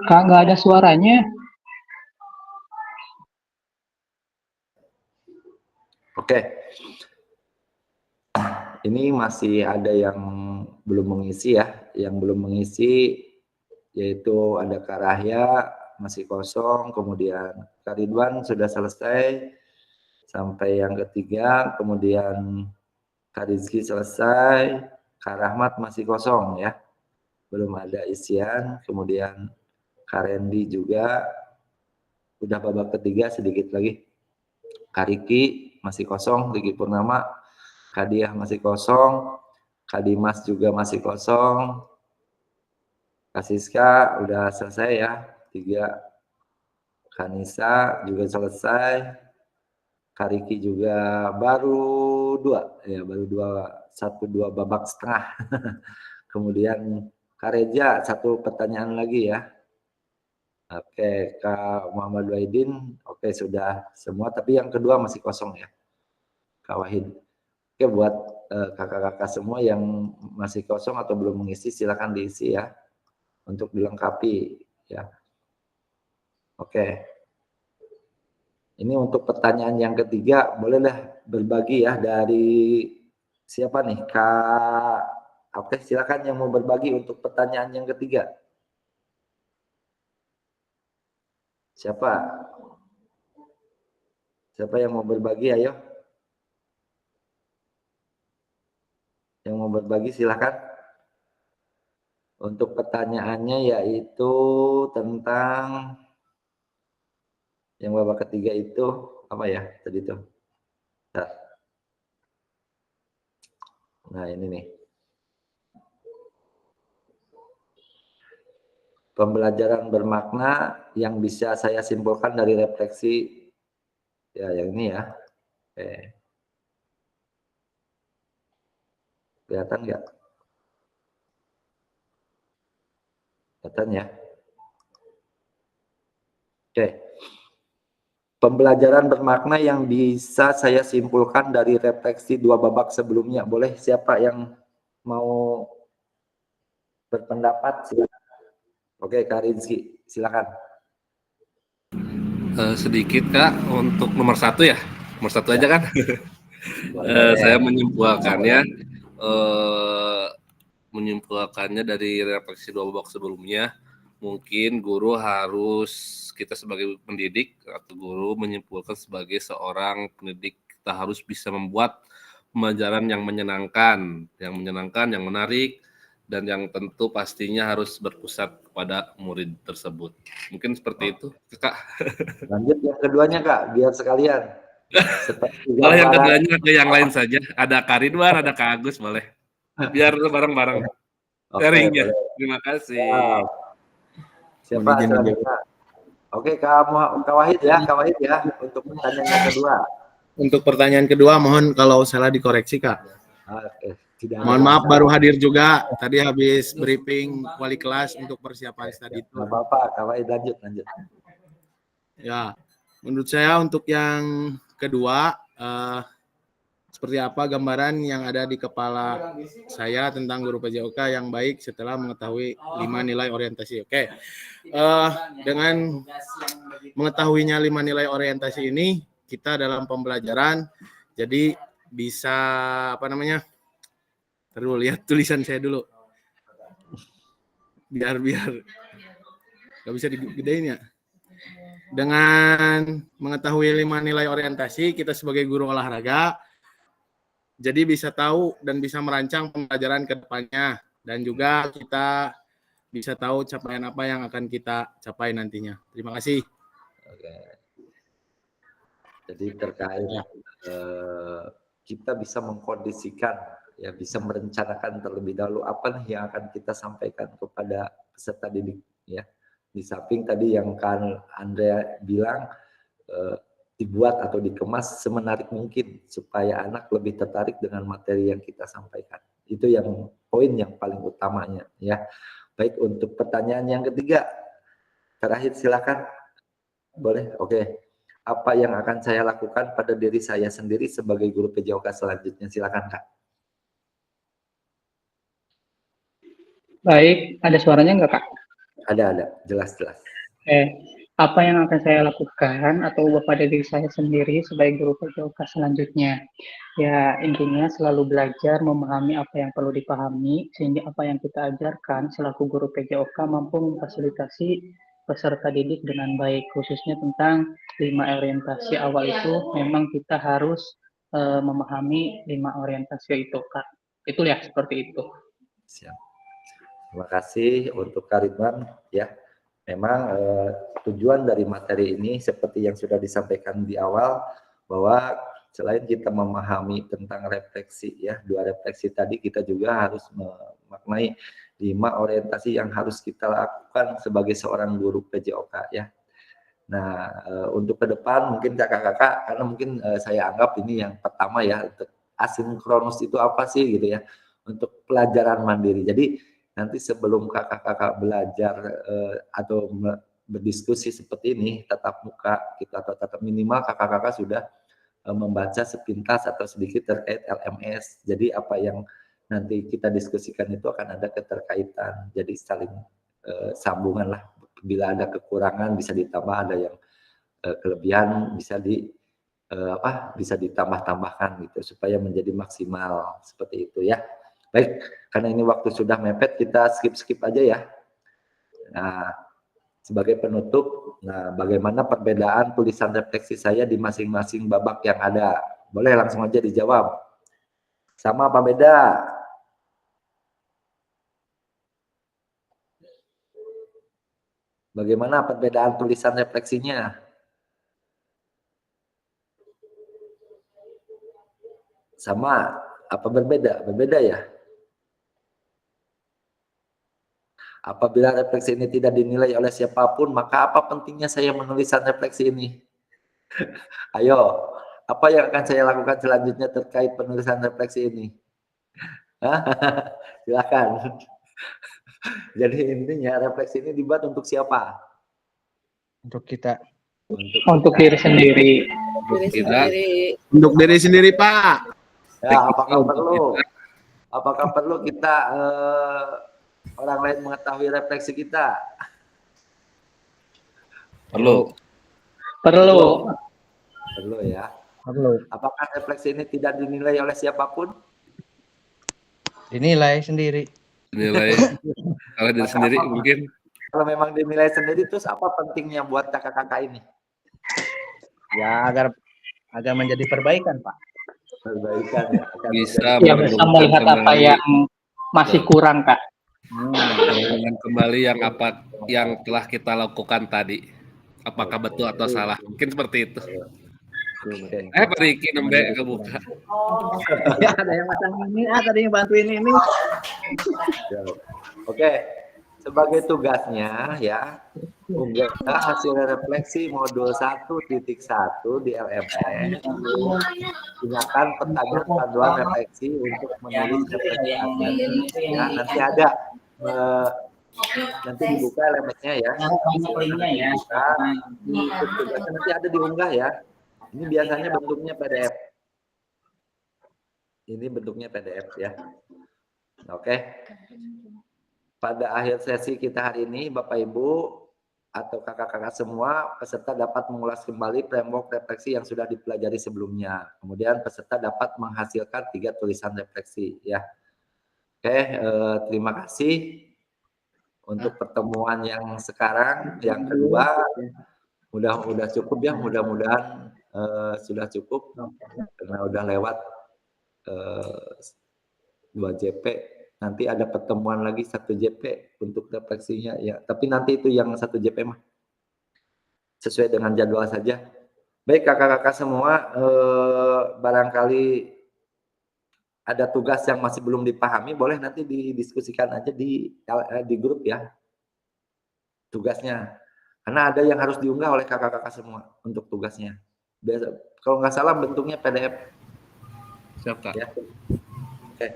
Kak, nggak ada suaranya. Oke. Ini masih ada yang belum mengisi ya. Yang belum mengisi yaitu ada Kak Rahya masih kosong, kemudian Kak Ridwan sudah selesai sampai yang ketiga, kemudian Kak Rizky selesai, Kak Rahmat masih kosong ya, belum ada isian, kemudian Kak Randy juga udah babak ketiga, sedikit lagi. Kak Riki masih kosong, Riki Purnama, Kak Diah masih kosong, Kak Dimas juga masih kosong, Kak Siska udah selesai ya, 3. Kak Nisa juga selesai, Kak Riki juga baru 2, ya baru 2 babak setengah. Kemudian Kak Reja 1 pertanyaan lagi ya. Oke, Kak Muhammad Wahidin, oke sudah semua, tapi yang kedua masih kosong ya, Kak Wahid. Oke, buat kakak-kakak semua yang masih kosong atau belum mengisi, silakan diisi ya, untuk dilengkapi ya. Oke. Ini untuk pertanyaan yang ketiga, bolehlah berbagi ya dari siapa nih, Kak? Oke, silakan yang mau berbagi untuk pertanyaan yang ketiga. Siapa? Siapa yang mau berbagi, ayo. Yang mau berbagi silakan. Untuk pertanyaannya yaitu tentang yang babak ketiga itu apa ya tadi tuh? Bentar. Nah, ini nih. Pembelajaran bermakna yang bisa saya simpulkan dari refleksi ya yang ini ya. Oke. Kelihatan nggak? Kelihatan ya? Oke. Pembelajaran bermakna yang bisa saya simpulkan dari refleksi 2 babak sebelumnya. Boleh siapa yang mau berpendapat? Silakan. Oke, Kak Rizky, silakan. Sedikit Kak, untuk nomor 1 ya, nomor 1 aja kan. Saya menyimpulkannya dari refleksi 2 babak sebelumnya, mungkin guru harus, kita sebagai pendidik atau guru menyimpulkan sebagai seorang pendidik, kita harus bisa membuat pembelajaran yang menyenangkan, yang menarik, dan yang tentu pastinya harus berpusat kepada murid tersebut. Mungkin seperti itu, Kak. Lanjut yang keduanya, Kak, biar sekalian. Kalau yang keduanya ke yang lain saja, ada Kak Ridwan, ada Kak Agus, boleh. Biar bareng-bareng sharingnya. Terima kasih. Wow. Siapa selanjutnya? Oke, Kak Wahid ya, untuk pertanyaan yang kedua. Untuk pertanyaan kedua, mohon kalau salah dikoreksi, Kak. Oke. Mohon maaf baru hadir juga. Tadi habis briefing wali kelas untuk persiapan study tour. Nggak apa-apa, Kak Wahid lanjut. Ya, menurut saya untuk yang kedua, seperti apa gambaran yang ada di kepala saya tentang guru PJOK yang baik setelah mengetahui 5 nilai orientasi. Oke. Dengan mengetahuinya 5 nilai orientasi ini, kita dalam pembelajaran jadi bisa terus lihat tulisan saya dulu. Biar nggak bisa digedein ya. Dengan mengetahui 5 nilai orientasi, kita sebagai guru olahraga jadi bisa tahu dan bisa merancang pembelajaran ke depannya, dan juga kita bisa tahu capaian apa yang akan kita capai nantinya. Terima kasih. Oke. Jadi terkait kita bisa mengkondisikan, ya bisa merencanakan terlebih dahulu apa nih yang akan kita sampaikan kepada peserta didik, ya. Di samping tadi yang kan Andrea bilang, dibuat atau dikemas semenarik mungkin supaya anak lebih tertarik dengan materi yang kita sampaikan. Itu yang poin yang paling utamanya, ya. Baik, untuk pertanyaan yang ketiga, terakhir silakan. Boleh, oke. Apa yang akan saya lakukan pada diri saya sendiri sebagai guru PJOK selanjutnya? Silakan, Kak. Baik, ada suaranya nggak, Kak? Ada, jelas. Apa yang akan saya lakukan atau pada diri saya sendiri sebagai guru PJOK selanjutnya? Ya, intinya selalu belajar memahami apa yang perlu dipahami, sehingga apa yang kita ajarkan selaku guru PJOK mampu memfasilitasi peserta didik dengan baik, khususnya tentang 5 orientasi awal itu memang kita harus memahami 5 orientasi itu, Kak. Itu ya, seperti itu. Siap. Terima kasih untuk Kak Ridwan, ya. Memang tujuan dari materi ini seperti yang sudah disampaikan di awal, bahwa selain kita memahami tentang refleksi, ya, 2 refleksi tadi, kita juga harus memaknai 5 orientasi yang harus kita lakukan sebagai seorang guru PJOK, ya. Nah, untuk ke depan mungkin kakak-kakak, karena mungkin saya anggap ini yang pertama ya, untuk asinkronus itu apa sih gitu ya, untuk pelajaran mandiri. Jadi nanti sebelum kakak-kakak belajar atau berdiskusi seperti ini, tatap muka kita atau tatap minimal kakak-kakak sudah membaca sepintas atau sedikit terkait LMS. Jadi apa yang nanti kita diskusikan itu akan ada keterkaitan. Jadi saling sambungan lah. Bila ada kekurangan bisa ditambah, ada yang kelebihan bisa bisa ditambah-tambahkan gitu supaya menjadi maksimal seperti itu ya. Baik, karena ini waktu sudah mepet, kita skip aja ya. Nah, sebagai penutup, bagaimana perbedaan tulisan refleksi saya di masing-masing babak yang ada? Boleh langsung aja dijawab. Sama apa beda? Bagaimana perbedaan tulisan refleksinya? Sama, apa berbeda? Berbeda ya? Apabila refleksi ini tidak dinilai oleh siapapun, maka apa pentingnya saya menuliskan refleksi ini? Ayo, apa yang akan saya lakukan selanjutnya terkait penulisan refleksi ini? Silakan. Jadi intinya refleksi ini dibuat untuk siapa? Untuk kita. Untuk diri sendiri. Untuk diri sendiri, Pak. Ya, apakah perlu kita orang lain mengetahui refleksi kita? Perlu ya. Apakah refleksi ini tidak dinilai oleh siapapun? Dinilai sendiri. Kalau diri sendiri mungkin. Kalau memang dinilai sendiri, terus apa pentingnya buat kakak-kakak ini? Ya agar menjadi perbaikan, Pak. Perbaikan ya. Bisa melihat apa yang masih kurang, Kak. Dengan kembali yang telah kita lakukan tadi, apakah betul atau salah, mungkin seperti itu. Pak Riki nembe kebuka. Ya, ada yang macam ini, tadi yang bantuin ini. Oke, sebagai tugasnya ya, unggah hasil refleksi modul 1.1 di LMS. Gunakan pertanyaan panduan refleksi untuk menulis refleksi. Ya, nanti ada nanti dibuka LMS-nya ya. Tugasnya nanti ada diunggah ya. Ini biasanya bentuknya PDF. Ini bentuknya PDF ya. Oke. Pada akhir sesi kita hari ini, Bapak Ibu atau kakak-kakak semua, peserta dapat mengulas kembali framework refleksi yang sudah dipelajari sebelumnya. Kemudian peserta dapat menghasilkan 3 tulisan refleksi ya. Oke, terima kasih untuk pertemuan yang sekarang, yang kedua. Udah cukup ya, mudah-mudahan sudah cukup karena udah lewat 2 JP. Nanti ada pertemuan lagi 1 JP untuk refleksinya ya. Tapi nanti itu yang 1 JP mah sesuai dengan jadwal saja. Baik kakak-kakak semua, barangkali ada tugas yang masih belum dipahami, boleh nanti didiskusikan aja di grup ya tugasnya. Karena ada yang harus diunggah oleh kakak-kakak semua untuk tugasnya. Biasa, kalau nggak salah bentuknya PDF. Siap, Kak. Ya. Oke.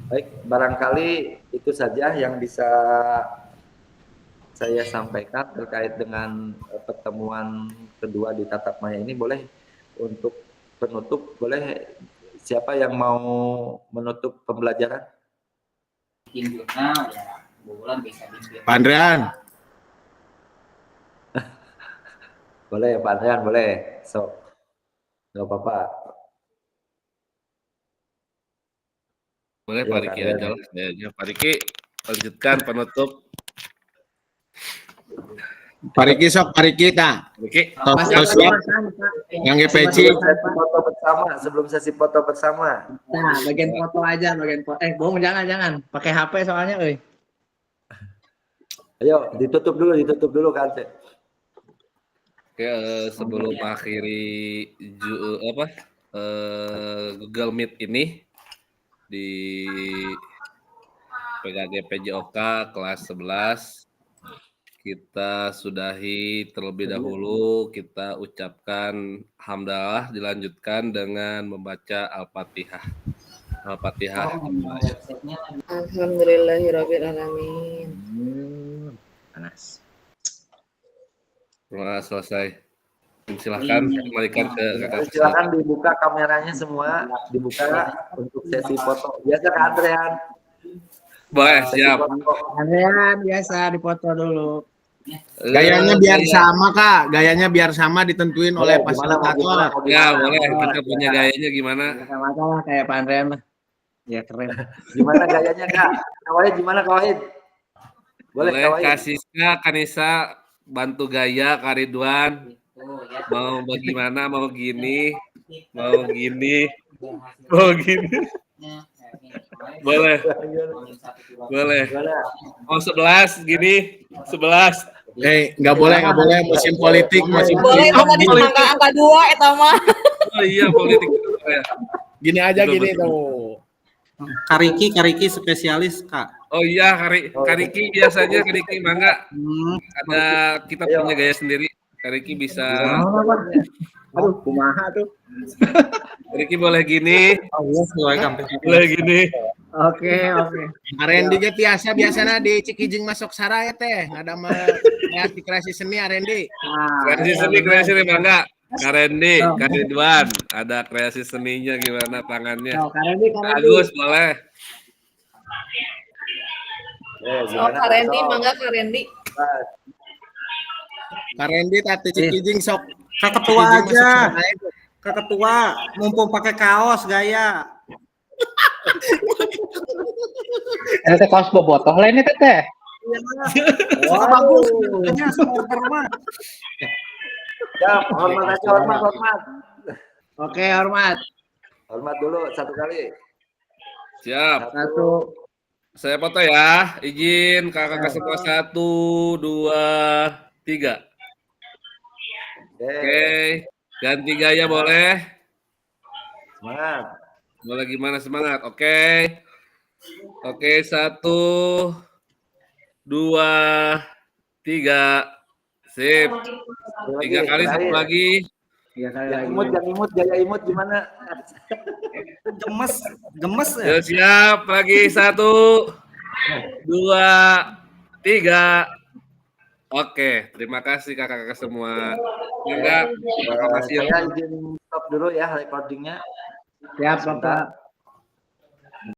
Baik, barangkali itu saja yang bisa saya sampaikan terkait dengan pertemuan kedua di Tatap Maya ini. Boleh untuk penutup, boleh siapa yang mau menutup pembelajaran? Pak Andrean. Boleh, Pak Andrean, boleh. So, nggak apa-apa. Boleh Iya, Pak Pak Riki Andrean. aja lah. Ya, Pak Riki, lanjutkan penutup. Pak Riki sok, Pak Riki tak. Riki, Tos siap. Yang GPC. Sebelum sesi foto bersama. Nah, bagian foto aja, bagian foto. Bong, jangan. Pakai HP soalnya, euy. Ayo, ditutup dulu kan. Oke, sebelum mengakhiri Google Meet ini di PKG PJOK kelas 11, kita sudahi terlebih dahulu. Kita ucapkan hamdalah, dilanjutkan dengan membaca Al-Fatihah. Al-Fatihah. Alhamdulillahirabbil alamin. Panas. Terima kasih, selesai. Silakan kembalikan ke kakak. Silakan dibuka kameranya semua, dibuka untuk sesi foto. Biasa Kak Andrean. Boleh, siap. Andrean biasa dipoto dulu. Gayanya biar sama Kak, gayanya biar sama ditentuin oleh fasilitator. Ya boleh, kita punya gayanya gimana? Gak masalah kayak Pak Andrean lah. Ya keren. Gimana gayanya Kak? Kawahid gimana Kawahid? Boleh Kawahid. Kak Siska, Kanisa bantu gaya Kak Ridwan. Mau bagaimana? Mau gini? Mau gini? Mau gini? Boleh. Boleh. Mau 11 gini? 11. Nggak boleh musim politik, musim Boleh politik. tadi angka 2 eta mah. Oh iya, politik. Gini aja Betul, gini betul. tuh. Kariki spesialis Kak. Oh iya, Kariki biasanya Kariki mangga. Ada kita punya gaya sendiri. Kariki bisa. Aduh, kumaha tuh. Kariki boleh gini. Boleh gini. Oke. Arendi ge biasana di Cikijing masuk saraya teh. Ada mah kreasi seni Arendi. Kreasi seni mangga. Karendi, Kak Ridwan, ada kreasi seninya gimana tangannya? Bagus, boleh. Kak Rendi, mangga Kak Rendi. Karendi tati Cikijing sok. Kak Ketua aja. Kak Ketua, mumpung pakai kaos gaya. Ini teh kaos bobotoh lah ini teh. Wah, bagus. Hanya supporter mah. Ya, hormat aja, hormat. Oke, hormat. Hormat dulu satu kali. Siap. Satu. Saya foto ya. Izin kakak semua 1, 2, 3. Oke. Ganti gaya boleh. Semangat. Boleh gimana semangat? Oke. Oke, 1, 2, 3. Sip. 3 kali, satu lagi. 3 kali Yang lagi. imut, gaya imut gimana? Gemes ya. Yo, siap. Lagi 1, 2, 3. Oke, terima kasih kakak-kakak semua. Enggak, makasih. Saya izin stop dulu ya recordingnya. Siap, Bapak.